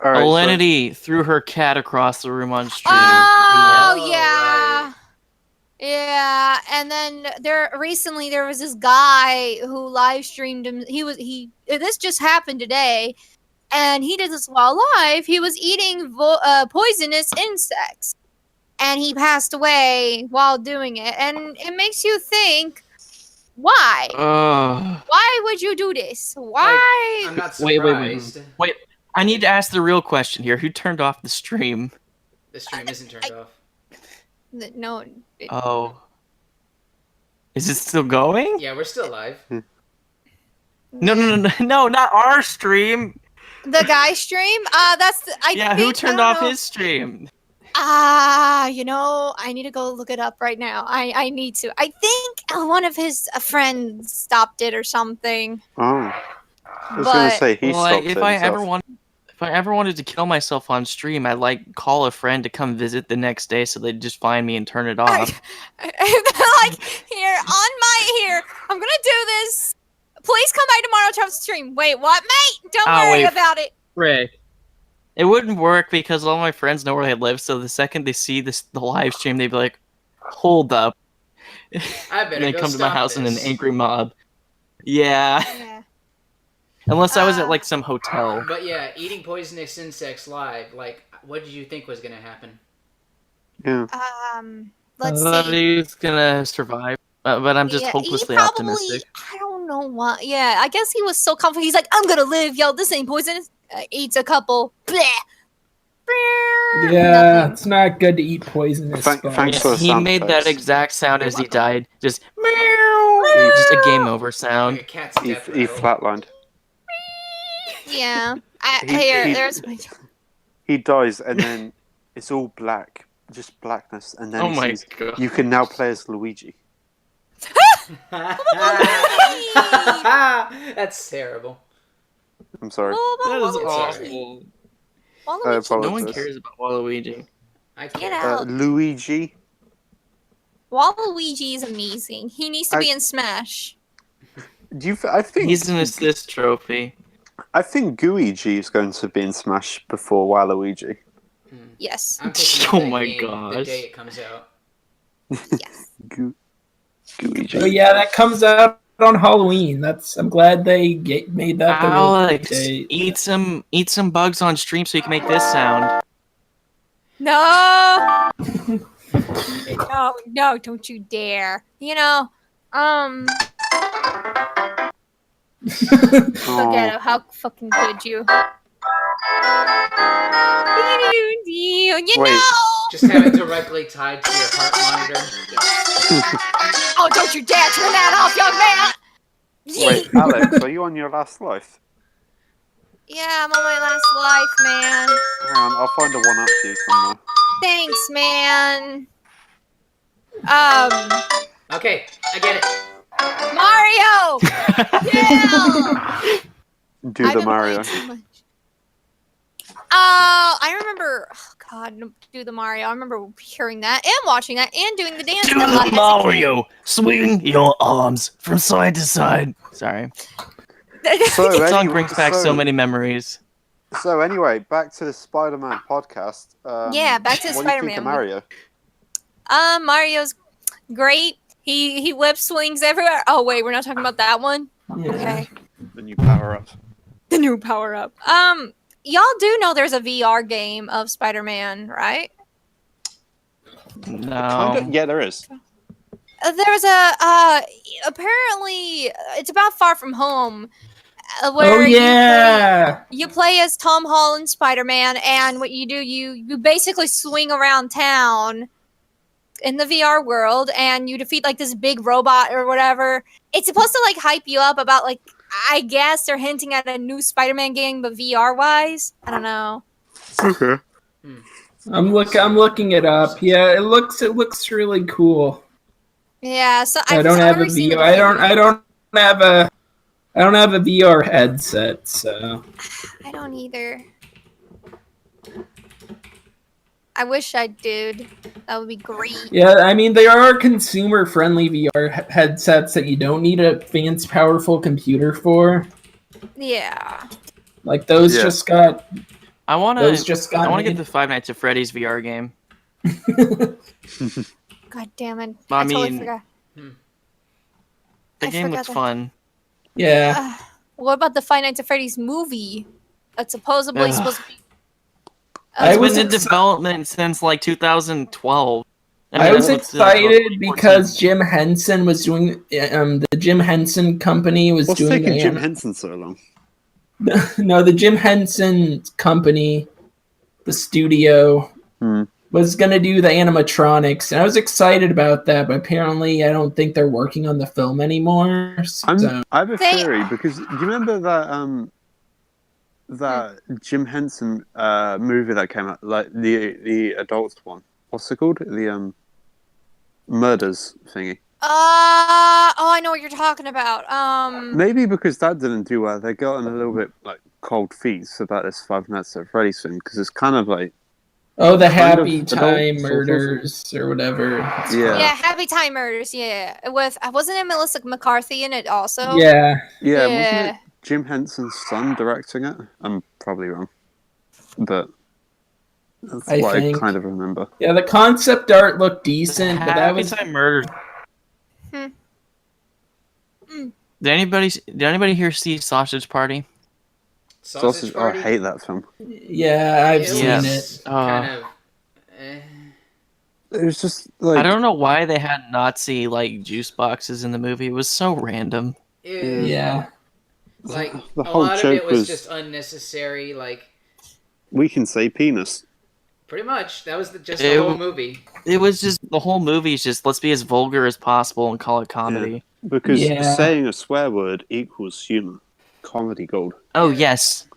All right, Alinity threw her cat across the room on stream. Oh, Oh, yeah. right. Yeah, and then there was this guy who live streamed him. This just happened today, and he did this while live. He was eating poisonous insects, and he passed away while doing it. And it makes you think, why? Why would you do this? Why? I'm not Wait. surprised. Wait, I need to ask the real question here. Who turned off the stream? The stream isn't turned off. No. Oh. Is it still going? Yeah, we're still live. No, not our stream. The guy stream? Who turned off his stream? I need to go look it up right now. I need to. I think one of his friends stopped it or something. I was going to say he stopped if it I himself. if I ever wanted to kill myself on stream, I'd call a friend to come visit the next day so they'd just find me and turn it off. Here, I'm gonna do this. Please come by tomorrow to have a stream. Wait, what, mate? Don't worry about it. Ray. It wouldn't work because all my friends know where I live, so the second they see the live stream, they'd be like, hold up. I better and they go come to my stop house in an this. angry mob. Yeah. Unless I was at some hotel. But yeah, eating poisonous insects live, what did you think was gonna happen? Yeah. Let's I thought see. he was gonna survive, but I'm just hopelessly optimistic. I don't know what. Yeah, I guess he was so confident. He's like, I'm gonna live, yo. This ain't poisonous. Eats a couple. Bleh. Yeah, Nothing. it's not good to eat poisonous Thanks bugs. for the He sound made that effects. exact sound as he died. Just meow. Just a game over Like a sound. cat's death He rattle. flatlined. Yeah. He- There's. He dies, and then it's all black, just blackness, and then Oh he my says, god. "You can now play as Luigi." That's terrible. I'm sorry. That is Waluigi. awful. I apologize. No one cares about Waluigi. I Get can't. out. Luigi. Waluigi is amazing. He needs to be in Smash. I think He's an assist trophy. I think Gooigi is going to be in Smash before Waluigi. Yes. I'm picking up Oh that my game the gosh. day it comes out. Yes. Gooigi. Oh yeah, that comes out on Halloween. I'm glad they made that the Alex, date. eat some bugs on stream so you can make this sound. No. No, don't you dare. Spaghetto, how fucking could you? Wait. Just have it directly tied to your heart monitor. Oh, don't you dare turn that off, young man! Wait, Alex, are you on your last life? Yeah, I'm on my last life, man. Hang on, I'll find a one up to you somewhere. Thanks, man. Okay, I get it. Mario! Yeah! Do I've the been Mario. playing too much. I remember. Oh God, do the Mario. I remember hearing that and watching that and doing the dance. Do that the as a kid. Mario, swing your arms from side to side. Sorry, So, that song anyway- brings back so many memories. So anyway, back to the Spider-Man podcast. Yeah, back to the what do you think Spider-Man. of Mario? Mario's great. He whip swings everywhere. Oh wait, we're not talking about that one. Yeah. Okay. The new power-up. The new power up. Y'all do know there's a VR game of Spider-Man, right? No. Yeah, there is. There's a apparently it's about Far From Home. Where Oh yeah. you play as Tom Holland Spider-Man, and what you do, you basically swing around town in the VR world, and you defeat this big robot or whatever. It's supposed to hype you up about I guess they're hinting at a new Spider-Man game, but VR-wise, I don't know. Okay. I'm looking it up. Yeah, it looks really cool. Yeah, so I don't have a already seen the VR. I don't have a VR headset, so I don't either. I wish I did. That would be great. yeah. I mean, there are consumer-friendly VR headsets that you don't need a fancy, powerful computer for. Yeah. Like those Yeah. just got. I want Those to. just I got. want to get made. the Five Nights at Freddy's VR game. God damn it. I totally mean, forgot. The I game forgot looks that. fun. Yeah. What about the Five Nights at Freddy's movie? That's supposedly Ugh. supposed to be. I It's was been in exci- development since like 2012. I was that's what's, excited 2014. because Jim Henson was doing. The Jim Henson company was What's doing. taking Jim Henson so long? No, the Jim Henson company, the studio, was going to do the animatronics. And I was excited about that, but apparently I don't think they're working on the film anymore. So. I have a They- theory because do you remember that Jim Henson movie that came out, like the adult one? What's it called? The murders thingy. Oh, I know what you're talking about. Maybe because that didn't do well, they got on a little bit like cold feet about this Five Nights at Freddy's thing because it's kind of like Oh, the kind Happy of Time adult, Murders or whatever. it's Yeah. yeah, Happy Time Murders. Yeah, with wasn't it Melissa McCarthy in it also? called. Yeah. yeah, Yeah. wasn't it Jim Henson's son directing it? I'm probably wrong, but that's I what think. I kind of remember. Yeah, the concept art looked decent, but that Happy was. Time Murders. Hmm. Did anybody here see Sausage Party? Sausage Oh, I Party. hate that film. Yeah, I've It seen Yes. it. Kind of. Eh. It was just like I don't know why they had Nazi like juice boxes in the movie. It was so random. Yeah. Like The a whole lot of it joke was was- just unnecessary. Like we can say penis. pretty much that was just It the whole w- movie. It was just the whole movie is just let's be as vulgar as possible and call it comedy. Because Yeah. saying a swear word equals humor. Comedy gold. Oh yes,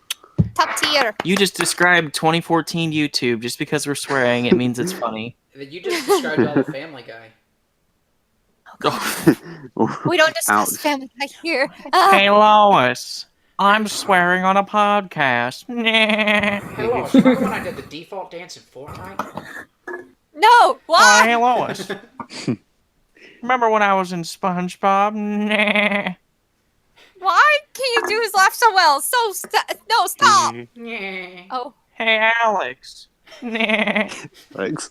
Top tier. you just described 2014 YouTube. Just because we're swearing, it means it's funny. You just described all the Family Guy. We don't discuss Ouch. Family Guy here. Hey Lois, I'm swearing on a podcast. Hey, Lois, remember when I did the default dance in Fortnite? No, why? Hey Lois, remember when I was in SpongeBob? Why can you do his laugh so well? No, stop. Yeah. Oh, Hey Alex. Thanks.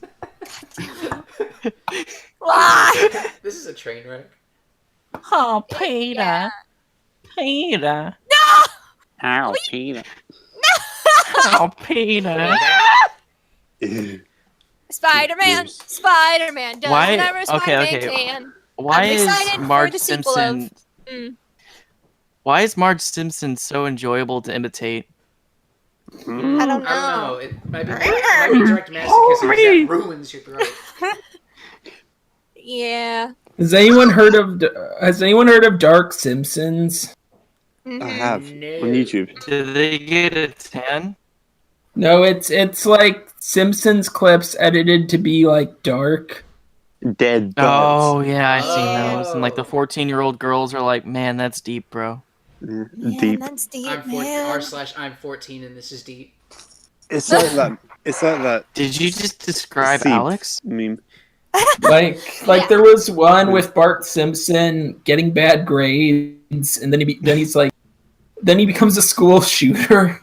why? This is a train wreck. Oh, Peter. Peter. Ow, Peter. Oh, Peter. Spider-Man. Yes. Spider-Man does Why- whatever Spider-Man okay. can. Why I'm is excited for Marge the sequel of- Simpson? Why is Marge Simpson so enjoyable to imitate? I don't I know. don't know. It might be direct masochism. 'Cause that ruins your throat. Yeah. Has anyone heard of Dark Simpsons? Mhm. I have No. on YouTube. Did they get a 10? No, it's like Simpsons clips edited to be like dark. Dead Oh, birds. yeah, I've seen Oh. those. And like the 14-year-old girls are like, man, that's deep, bro. Yeah, Man, deep. that's deep, I'm 14, man. r/I'm 14 and this is deep. It's like that. It's like that. Did you just describe Seeds Alex? meme. Like Yeah. there was one with Bart Simpson getting bad grades, and then then he becomes a school shooter.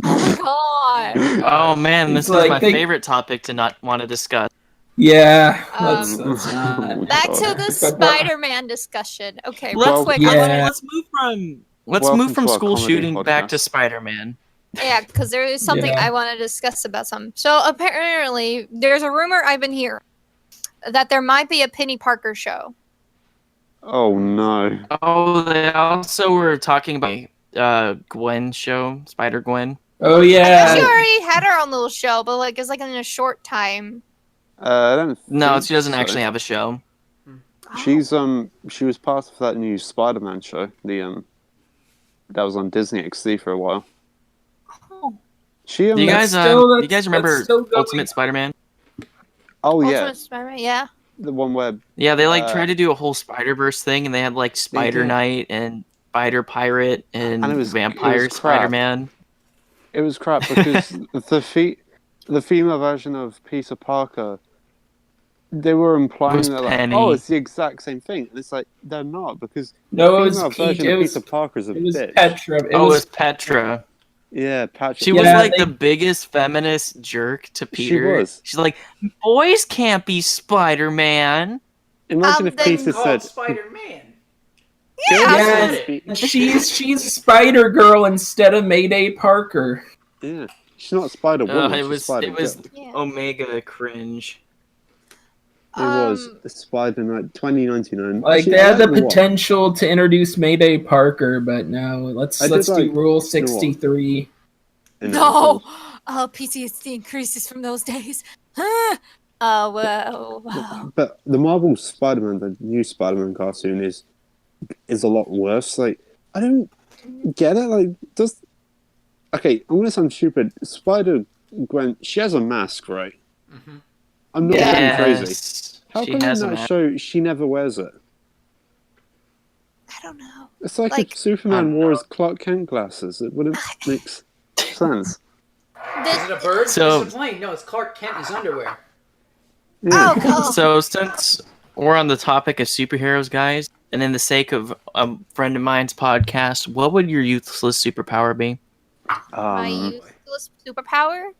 Oh my god. Oh, man, this It's is like my they- favorite topic to not want to discuss. Yeah, Um, that's not. Back to God. the But what- Spider-Man discussion. Okay, Let's, real quick. yeah. I wanna, let's Welcome move from to our school comedy shooting back podcast. to Spider-Man. yeah, because there is something Yeah. I want to discuss about some. So apparently, there's a rumor I've been hearing that there might be a Penny Parker show. Oh no. Oh, they also were talking about Gwen show, Spider-Gwen. Oh I thought she yeah, already had her own little show, but like it's like in a short time. I don't. No, think she doesn't so. actually have a show. She's she was part of that new Spider-Man show. The that was on Disney XD for a while. Oh, She Do you That's guys still- do you guys that's remember still going. Ultimate Spider-Man? oh yeah, Ultimate Spider-Man, yeah. the one where Yeah, they tried to do a whole Spider-Verse thing, and they had like Spider did. Knight and Spider Pirate and And it was Vampire crap. Spider-Man. it was crap because the female version of Peter Parker, they were implying Was that like, Penny. oh, it's the exact same thing, and it's like they're not because No, the it was female Pete. version It of was, Peter Parker is a it was bitch. Petra. It Oh, was it's Petra. Yeah, Patrick. She was Yeah, like they- the biggest feminist jerk to She Peter. was. She's like, boys can't be Spider-Man. Imagine if then- Peter Called said, Spider-Man. Yeah, she's Spider Girl instead of Mayday Parker. yeah, she's not Spider Woman. It she's was Spider it was Girl. Yeah. Omega cringe. It was Um, Spider Night 2099. Like Actually, they I had the like what? potential to introduce Mayday Parker, but no. Let's I did do like Rule the 63. And No! Oh, PTSD increases from those days. Oh, wow. But the Marvel Spider-Man, the new Spider-Man cartoon, is a lot worse. Like, I don't get it. Like, okay, I'm gonna sound stupid. Spider-Gwen, she has a mask, right? Mhm. I'm not being crazy. Yes, How she come in has a that mask. show she never wears it? I don't know. It's like, Like- if Superman wore his Clark Kent glasses. It wouldn't make sense. Is it a bird? So- It's a plane. No, it's Clark Kent in his underwear. Yeah. Oh, cool. So since we're on the topic of superheroes, guys, and in the sake of a friend of mine's podcast, what would your useless superpower be? My useless superpower?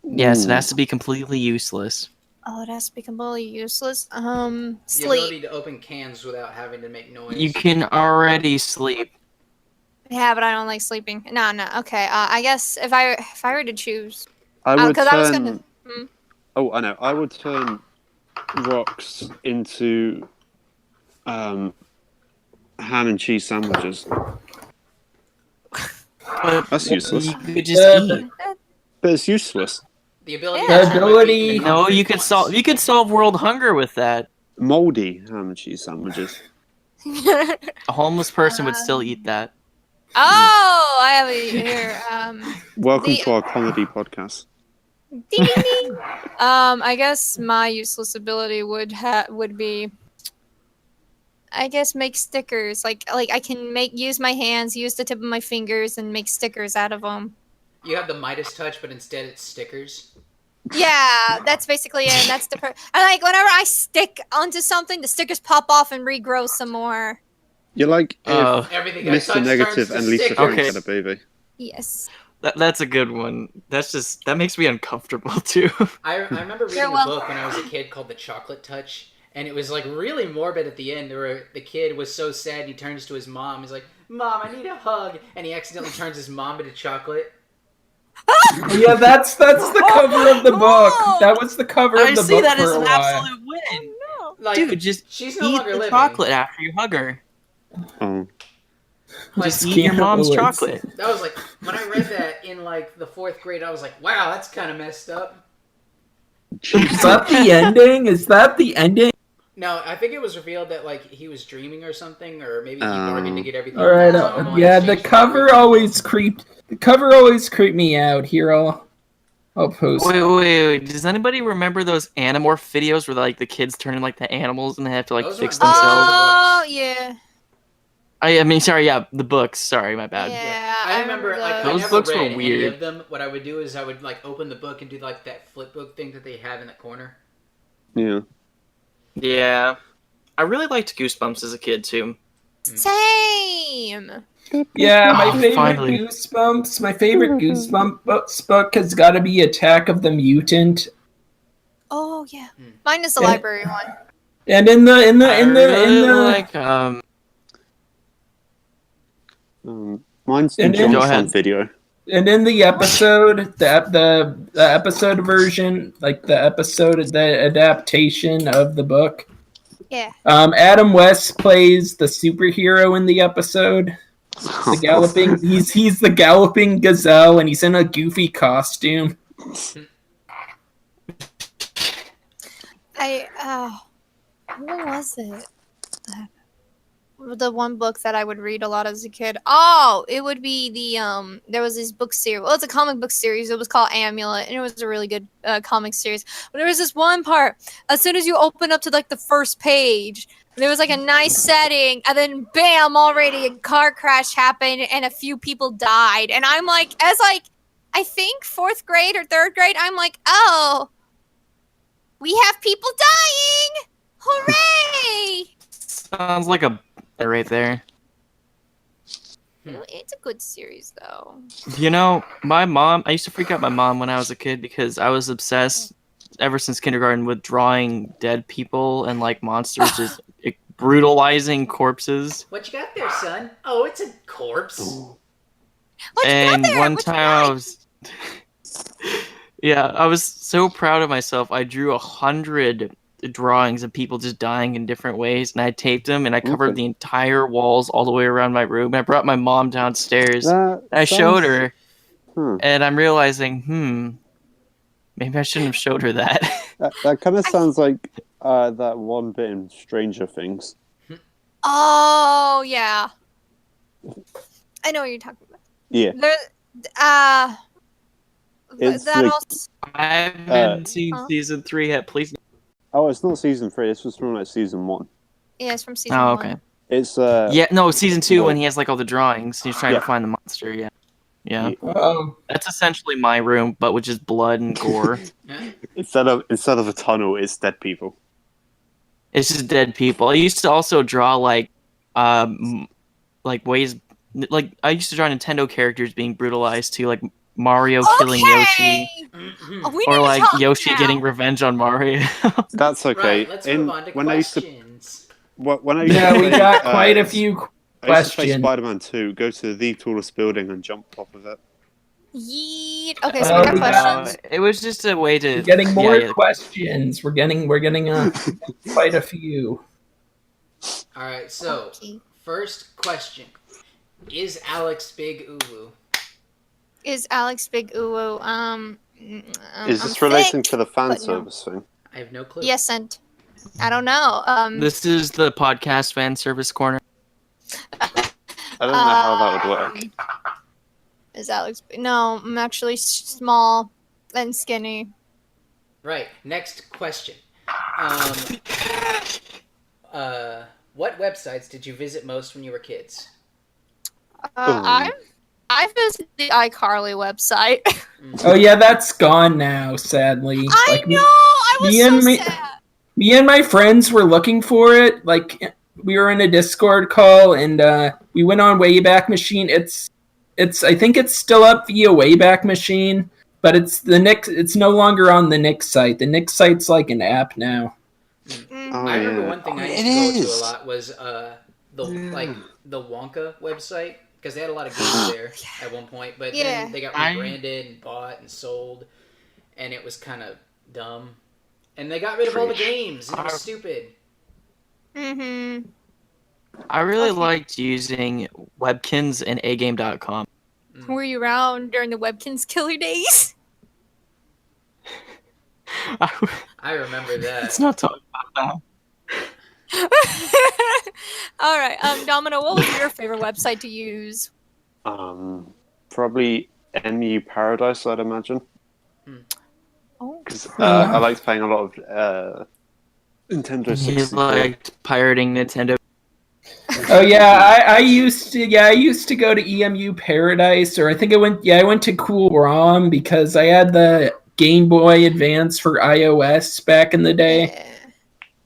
Yes, it ooh. has to be completely useless. Oh, it has to be completely useless. The Sleep. ability to open cans without having to make noise. You can already sleep. Yeah, but I don't like sleeping. No. Okay. I guess if I were to choose, I would because turn. I was gonna. Oh, I know. I would turn rocks into ham and cheese sandwiches. But That's useless. you could just eat. But it's useless. The ability. Yeah. to turn my Ability- feet into No, concrete you could once. solve. You could solve world hunger with that. Moldy ham and cheese sandwiches. A homeless person would still eat that. Oh, I have it here. Welcome The- to our comedy podcast. Ding, ding, ding. I guess my useless ability would be, I guess, make stickers. Like I can use my hands, use the tip of my fingers, and make stickers out of them. You have the Midas touch, but instead it's stickers. Yeah, that's basically it. And that's the and like whenever I stick onto something, the stickers pop off and regrow some more. You're like if Oh, Everything I Mr. touch Negative turns to and Lisa stickers. Frank Okay. had a baby. Yes. that's a good one. That makes me uncomfortable too. I remember reading You're a welcome. book when I was a kid called The Chocolate Touch, and it was like really morbid at the end. The kid was so sad he turns to his mom. He's like, "Mom, I need a hug," and he accidentally turns his mom into chocolate. Yeah, that's the cover of the book. That was the cover of I the see book that for as a an while. absolute win. No. Like, Dude, just she's no eat longer the living. chocolate after you hug her. Oh. Like, Just eat your mom's Scandalous. chocolate. that was like when I read that in like the 4th grade. I was like, "Wow, that's kind of messed up." Is that the ending? Is that the ending? No, I think it was revealed that like he was dreaming or something, or maybe he bargained to get everything. All right. normal in Yeah, the exchange for cover everything. always creeped. The cover always creeped me out. Here, I'll post. Wait. Does anybody remember those Animorph videos where like the kids turn into like the animals and they have to like Those fix weren't videos. themselves? Oh yeah. I mean, sorry, yeah, the books. Sorry, my bad. Yeah. I remember like Those I never books were read any weird. of them. What I would do is I would like open the book and do like that flip book thing that they have in the corner. Yeah. Yeah. I really liked Goosebumps as a kid too. Same. Yeah, my Oh, favorite finally. Goosebumps. My favorite Goosebumps book has got to be Attack of the Mutant. Oh yeah. Mine is the Yeah. library one. And in the I really like Mine's the And then- John Go ahead. Sand video. and in the episode, the episode version, like the adaptation of the book. Yeah. Adam West plays the superhero in the episode. The galloping, he's the galloping gazelle, and he's in a goofy costume. What was it? the one book that I would read a lot as a kid. Oh, it would be there was this book series. Well, it's a comic book series. It was called Amulet, and it was a really good comic series. But there was this one part. As soon as you open up to like the first page, there was like a nice setting, and then bam, already a car crash happened, and a few people died. And I'm like, as like, I think 4th grade or 3rd grade, I'm like, oh, we have people dying! Hooray! Sounds like a right there. It's a good series, though. You know, my mom, I used to freak out my mom when I was a kid because I was obsessed ever since kindergarten with drawing dead people and like monsters just brutalizing corpses. What you got there, son? Oh, it's a corpse. What you got And there? one What you time got? I was, yeah, I was so proud of myself. I drew 100 drawings of people just dying in different ways, and I taped them, and I covered Okay. the entire walls all the way around my room. And I brought my mom downstairs. That And I showed sounds- her, and I'm realizing, maybe I shouldn't have showed her that. That kind of sounds like that one bit in Stranger Things. Oh, yeah. I know what you're talking about. Yeah. It's That like- also. I haven't seen Huh? season 3 yet. Please. Oh, it's not season 3. This was from like season 1. Yeah, it's from season Oh, 1. okay. It's Yeah, no, season 2 no. when he has like all the drawings. And he's trying Yeah. to find the monster. Yeah. Yeah. That's essentially my room, but with just blood and gore. Instead of a tunnel, it's dead people. It's just dead people. I used to also draw like ways, like I used to draw Nintendo characters being brutalized too, like Mario killing Yoshi, Mhm. Oh, we or need to like talk Yoshi now. getting revenge on Mario. That's okay. Right, let's move on to when I used to questions. when I used Yeah, to we play, got quite a few I used to play questions. Spider-Man 2. Go to the tallest building and jump off of it. Yeet. Okay, so we got we got- questions. It was just a way to We're getting more yeah. questions. We're getting quite a few. All right, so Okay. first question: is Alex big uwu? Is Alex Big Uwu? Is this I'm relating thick, to the fan but no. service thing? I have no clue. Yes, and I don't know. This is the podcast fan service corner. I don't know how that would work. Is Alex? No, I'm actually small and skinny. Right. Next question. What websites did you visit most when you were kids? I visited the iCarly website. Oh yeah, that's gone now, sadly. I know. I was me so and me- sad. Me and my friends were looking for it. Like we were in a Discord call, and we went on Wayback Machine. It's I think it's still up via Wayback Machine, but it's no longer on the Nick site. The Nick site's like an app now. Mm. Oh, I remember yeah. one thing I Oh, used it to go to is. a lot was the Wonka website, because they had a lot of games there at one point, but Yeah. then they got rebranded and bought and sold, and it was kind of dumb. And they got rid of all the games, and it was stupid. Mm-hmm. I really liked using Webkins and agame.com. Were you around during the Webkins killer days? I remember that. Let's not talk about that. All right, Domino, what was your favorite website to use? Probably MU Paradise, I'd imagine. Oh, Because I liked playing a lot of Nintendo He 64. liked pirating Nintendo. Oh yeah, I used to go to EMU Paradise, or I think I went to Cool ROM because I had the Game Boy Advance for iOS back in the day.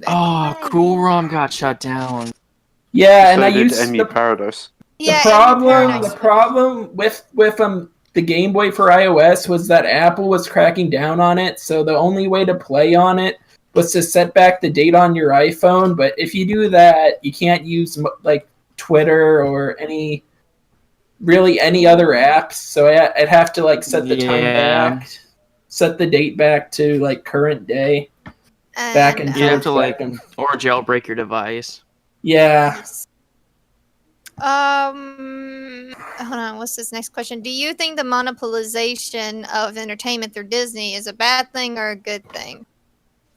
Oh, Cool ROM got shut down. Yeah, and So I did used MU Paradise. Yeah, the Paradise. problem with the Game Boy for iOS was that Apple was cracking down on it, so the only way to play on it was to set back the date on your iPhone. But if you do that, you can't use like Twitter or any other apps. So I'd have to like set the time back, set the date back to like current day, back and And, You have to forth, like, back and- or jailbreak your device. yeah. hold on. What's this next question? Do you think the monopolization of entertainment through Disney is a bad thing or a good thing?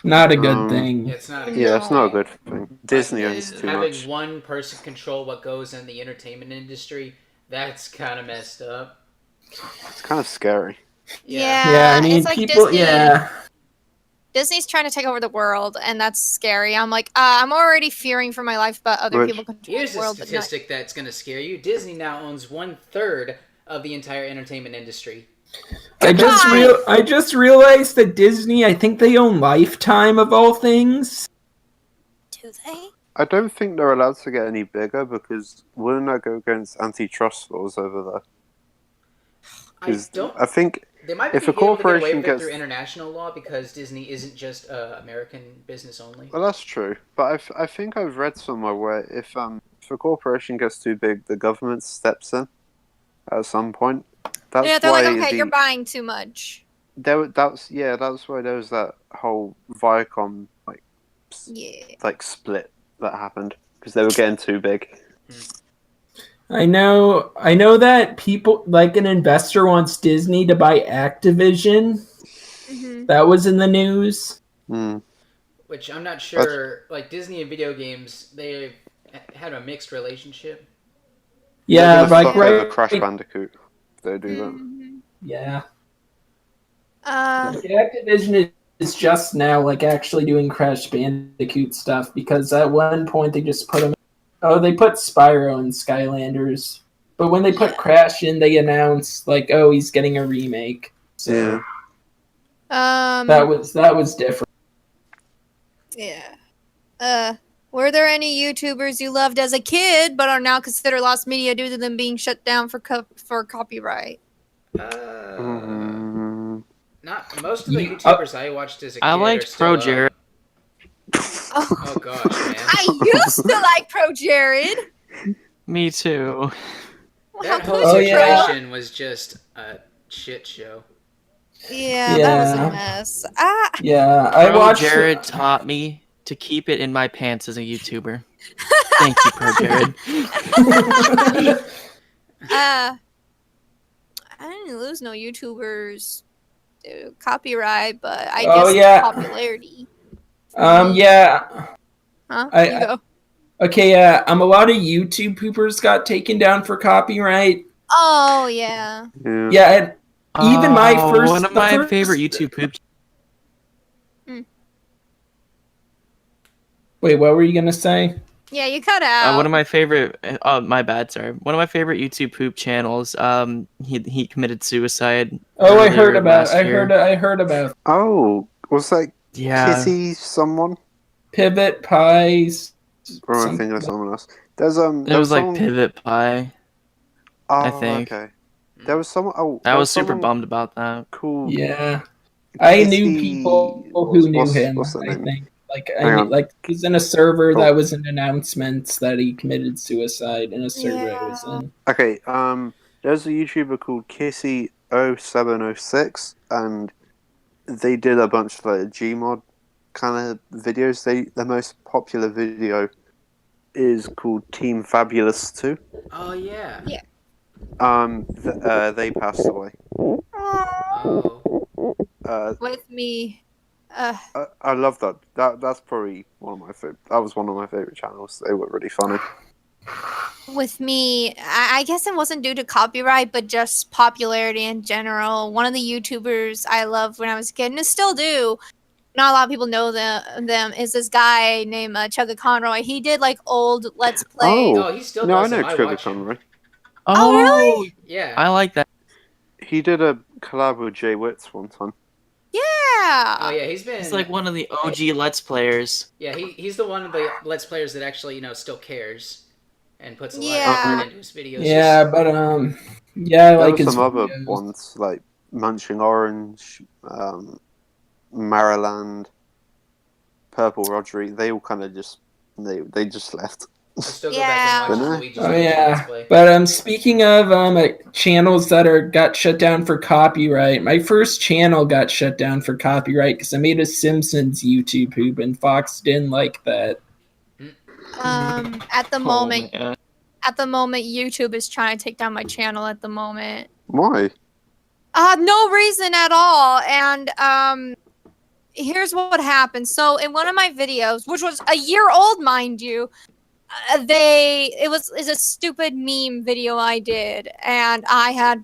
Not a good Um, thing. Yeah, it's not a Yeah, it's not a No. good thing. Disney owns too having much. one person control what goes in the entertainment industry, that's kind of messed up. It's kind of scary. Yeah. Yeah, I mean, it's like people. Disney. Yeah, Disney's trying to take over the world, and that's scary. I'm like, I'm already fearing for my life, but other Which- people control Here's the a world. But not. statistic that's going to scare you. Disney now owns 1/3 of the entire entertainment industry. I just realized that Disney. I think they own Lifetime of all things. Do they? I don't think they're allowed to get any bigger because wouldn't that go against antitrust laws over there? I think They might if be a able to get away corporation with it gets, through international law because Disney isn't just American business only. well, that's true. But I think I've read somewhere where if a corporation gets too big, the government steps in at some point. That's Yeah, they're why like, okay, you're buying too much. that's why there was that whole Viacom Yeah. split that happened because they were getting too big. I know that people like an investor wants Disney to buy Activision. Mm-hmm. That was in the news. Mm. Which I'm not sure. Like Disney and video games, they've had a mixed relationship. Yeah, They're gonna like fuck over right. Crash Bandicoot if they do that. Mm-hmm. Yeah. Uh, Like, Activision is just now like actually doing Crash Bandicoot stuff because at one point they just put them. Oh, they put Spyro in Skylanders, but when they put Crash in, they announced like, oh, he's getting a remake. So Yeah. that was different. Yeah. Were there any YouTubers you loved as a kid but are now considered lost media due to them being shut down for copyright? Not most of the YouTubers I watched as a kid. I are liked still Pro up. Jared. Oh gosh, man. I used to like Pro Jared. Me too. That How whole could you, Pro? situation was just a shit show. Yeah, that was a Yeah. mess. Yeah, I Pro watched. Jared taught me to keep it in my pants as a YouTuber. Thank you, Pro Jared. I didn't lose no YouTubers to copyright, but I Oh, guess yeah. popularity. Yeah. Huh? I- You go. Okay, yeah. A lot of YouTube poopers got taken down for copyright. Oh yeah. Yeah, and even my first. One of my favorite YouTube poop. Wait, what were you gonna say? Yeah, you cut out. One of my favorite. Oh, my bad. Sorry. One of my favorite YouTube poop channels. He committed suicide. Oh, I heard earlier about. last I year. heard about Oh, was that Yeah. Kitty someone? Pivot Pies. Or am I Some- thinking of someone else? There's It was like Pivot Pie. Oh, I think. okay. There was someone. Oh, I there was super someone bummed about that. Cool. Yeah, I knew Kitty- people who knew him. What's the I name? think like Hang I on. knew, like he's in a server Oh. that was in announcements that he committed suicide in a server I was in. Okay. There's a YouTuber called Kissy0706, and they did a bunch of like Gmod kind of videos. Their most popular video is called Team Fabulous 2. Oh yeah. Yeah. They passed away. Oh. With me. I love that. That's probably one of my favorite. That was one of my favorite channels. They were really funny. With me, I guess it wasn't due to copyright, but just popularity in general. One of the YouTubers I loved when I was a kid, and I still do. Not a lot of people know them. Is this guy named Chugga Conroy? He did like old Let's Play. Oh, he still no, I does know them. I Trigger watch him. Conroy. Oh, really? Yeah. I like that. He did a collab with Jay Witz one time. Yeah. Oh yeah, he's been. He's like one of the OG Let's Players. Yeah, he's the one of the Let's Players that actually still cares and puts a lot Yeah. of effort into his videos. Yeah, but yeah, I There like were his some other videos. ones like Munching Orange, Maryland, Purple Rodri. They all kind of just they just left. I still go back and Yeah. watch Luigi's Oh Mansion yeah, Let's Play. but speaking of channels that got shut down for copyright, my first channel got shut down for copyright because I made a Simpsons YouTube poop and Fox didn't like that. At the moment, man. YouTube is trying to take down my channel. At the moment, Why? no reason at all. And here's what happened. So in one of my videos, which was a year old, mind you, is a stupid meme video I did, and I had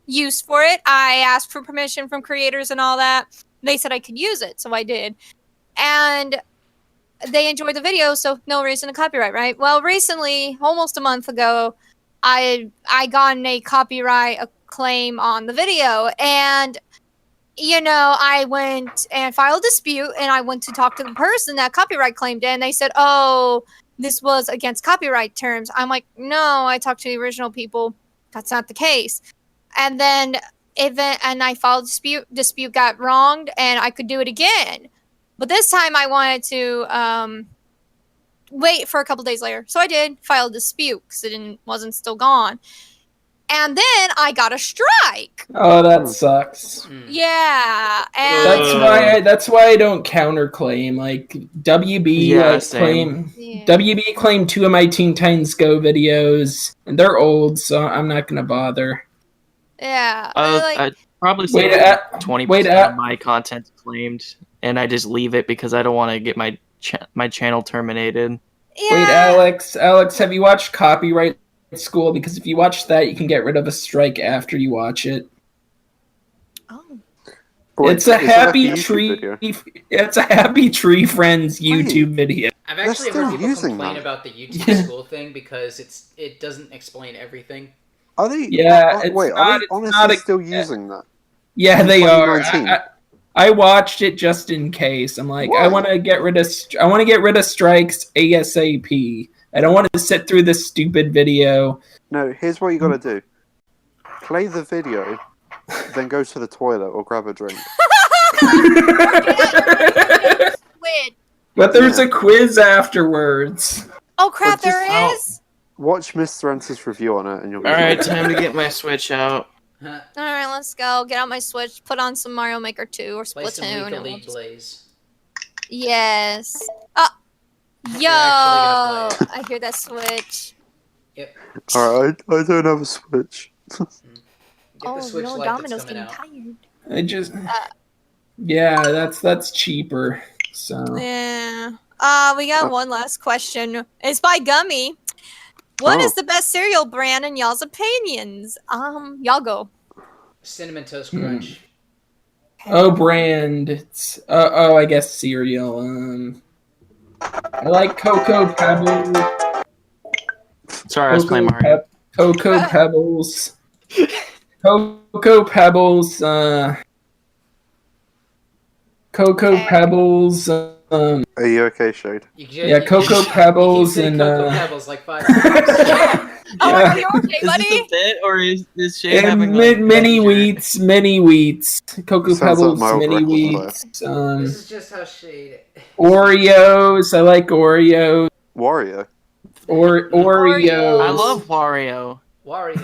use for it. I asked for permission from creators and all that. They said I could use it, so I did. And they enjoyed the video, so no reason to copyright, right? Well, recently, almost a month ago, I got a copyright claim on the video, and I went and filed a dispute, and I went to talk to the person that copyright claimed it, and they said, "Oh, this was against copyright terms." I'm like, "No, I talked to the original people. That's not the case." And then I filed a dispute got wronged, and I could do it again. But this time I wanted to wait for a couple days later. So I did file a dispute because it wasn't still gone. And then I got a strike. Oh, that sucks. Yeah. And That's why I don't counterclaim. Like WB claimed 2 of my Teen Titans Go videos, and they're old, so I'm not gonna bother. Yeah. I'd probably say 20% of my content's claimed, and I just leave it because I don't want to get my channel terminated. Yeah. Wait, Alex, have you watched Copyright School? Because if you watch that, you can get rid of a strike after you watch it. Oh. It's a happy tree. It's a Happy Tree Friends YouTube video. I've actually heard people complain about the YouTube School thing because it doesn't explain everything. Are they? Yeah. Are they honestly still using that? Yeah, they are. I watched it just in case. I'm like, I want to get rid of strikes ASAP. I don't want to sit through this stupid video. No, here's what you got to do: play the video, then go to the toilet or grab a drink. But there's a quiz afterwards. Oh crap! There is. Watch Mr. Ensues' review on it, and you'll be alright. Time to get my Switch out. All right, let's go. Get out my Switch. Put on some Mario Maker 2 or Splatoon. Play some League Blaze. Yes. Yo! I hear that Switch. Yep. Alright, I don't have a Switch. Get the Switch Lite Domino's that's coming getting out. tired. I just... Yeah, that's cheaper. So... Yeah. We got one last question. It's by Gummy. What is the best cereal brand in y'all's opinions? Y'all go. Cinnamon Toast Crunch. Oh, brand. It's I guess cereal. I like Cocoa Pebbles. Sorry, I was playing Mario. Cocoa Pebbles. Cocoa Pebbles. Cocoa Pebbles. Are you okay, Shade? Cocoa Pebbles and Cocoa Pebbles like 5 times. Are you okay, buddy? Is this a bit, or is Shade having mini wheats? Cocoa Pebbles, like mini wheats. This is just how Shade. Oreos. I like Oreos. Wario. Oreos. I love Wario. Wario.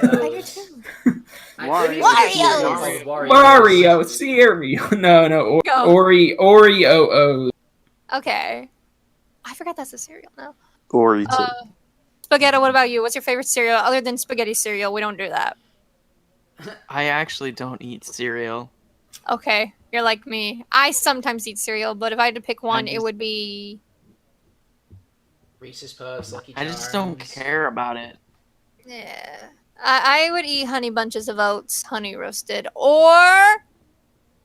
Wario cereal. No. Oreo. Okay. I forgot that's a cereal now. Oreo. Spaghetto, what about you? What's your favorite cereal other than spaghetti cereal? We don't do that. I actually don't eat cereal. Okay, you're like me. I sometimes eat cereal, but if I had to pick one, it would be Reese's Puffs, Lucky Charms. I just don't care about it. Yeah. I would eat Honey Bunches of Oats, honey roasted, or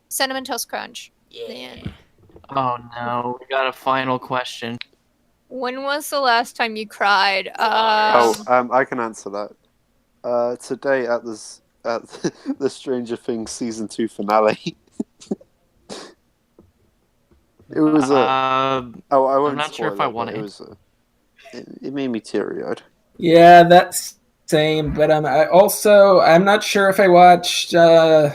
Cinnamon Toast Crunch. Yeah. Oh no, we got a final question. When was the last time you cried? I can answer that. Today at the Stranger Things season 2 finale. It was I won't. I'm not sure if I want to. It made me teary-eyed. Yeah, that's same. But I'm not sure if I watched. The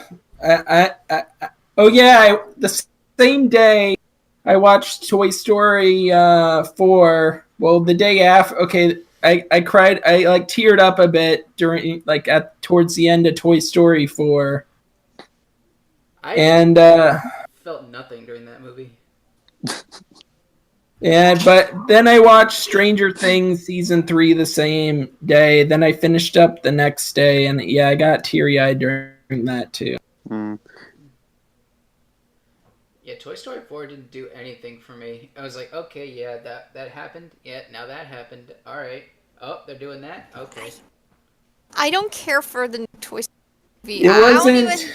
same day I watched Toy Story 4. Well, the day after. Okay, I cried. I teared up a bit during towards the end of Toy Story 4. I felt nothing during that movie. Yeah, but then I watched Stranger Things season 3 the same day. Then I finished up the next day, and yeah, I got teary-eyed during that too. Yeah, Toy Story 4 didn't do anything for me. I was like, okay, yeah, that happened. Yeah, now that happened. All right. Oh, they're doing that. Okay. I don't care for the new Toy Story movie. It I don't wasn't. even.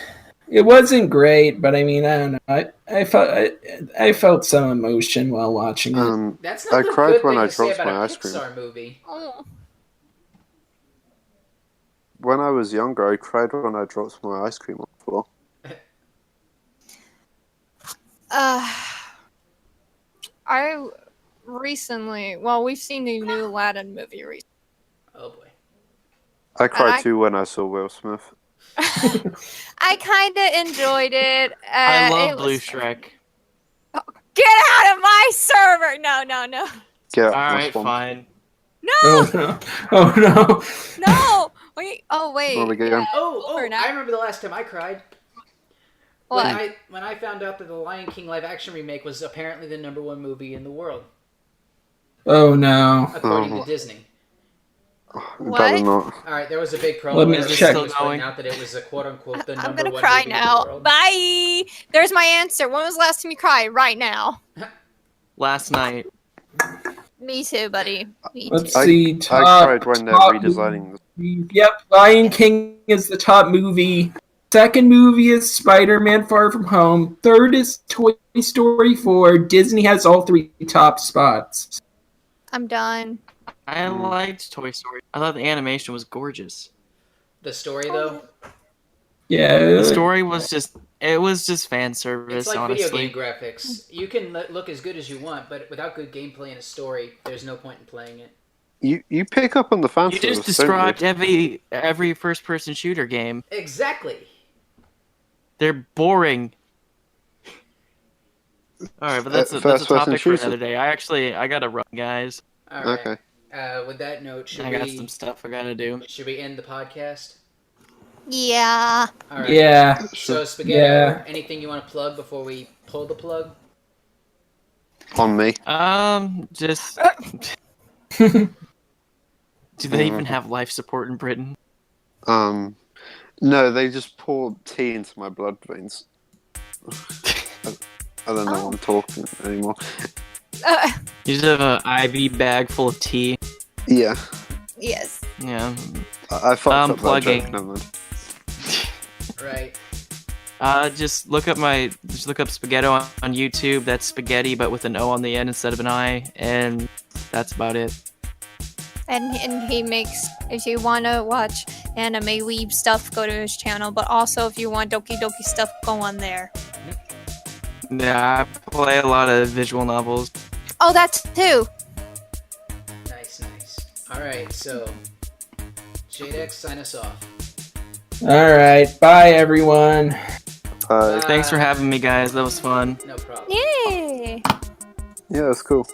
It wasn't great, but I mean, I don't know. I felt some emotion while watching it. That's I not a cried good when thing I to say dropped about my a ice cream. Pixar movie. Oh. When I was younger, I cried when I dropped my ice cream on the floor. I recently. Well, we've seen the new Aladdin movie recently. Oh boy. I cried I- too when I saw Will Smith. I kind of enjoyed it. I love it Blue was- Shrek. Get out of my server! No. Get All out my right, swamp. fine. No! Oh no! Oh no! No! Wait. Oh wait. Well, we get Yeah, going. Oh, over now. I remember the last time I cried. What? When I found out that the Lion King live action remake was apparently the #1 movie in the world, Oh no! according Oh. to Disney. What? Better not. All right, there was a big promo Let me where check. Disney was Still pointing going? out that it was a quote unquote the I'm #1 gonna cry movie now. in the world. Bye. There's my answer. When was the last time you cried? Right now. Last night. Me too, buddy. Me Let's too. see. I Top, cried when they're top redesigning movie. Yep, Lion King is the top movie. Second movie is Spider-Man: Far From Home. Third is Toy Story 4. Disney has all 3 top spots. I'm done. I liked Toy Story. I thought the animation was gorgeous. The story though, Yeah. The story was just fan service, it's like honestly. video game graphics. You can look as good as you want, but without good gameplay and a story, there's no point in playing it. You pick up on the fan You service, just don't you? described every first person shooter game. Exactly. They're boring. Alright, but that's a First person topic for shooter. another day. I gotta run, guys. All right. Okay. With that note, I got some stuff I gotta do. should we end the podcast? Yeah. All right. Yeah. So Spaghetto, Yeah. anything you want to plug before we pull the plug? On me. Just do they even have life support in Britain? No, they just pour tea into my blood veins. I don't know Oh. what I'm talking anymore. You just have an IV bag full of tea. Yeah, Yes. Yeah. I fucked up that plugging. joke, never mind. Right. Just look up Spaghetto on YouTube. That's spaghetti, but with an O on the end instead of an I, and that's about it. And he makes, if you want to watch anime weeb stuff, go to his channel. But also, if you want Doki Doki stuff, go on there. Yeah, I play a lot of visual novels. Oh, that's too. Nice. All right. So, ShadeX, sign us off. All right. Bye, everyone. Bye. Thanks for having me, guys. That was fun. No problem. Yay. Yeah, that's cool.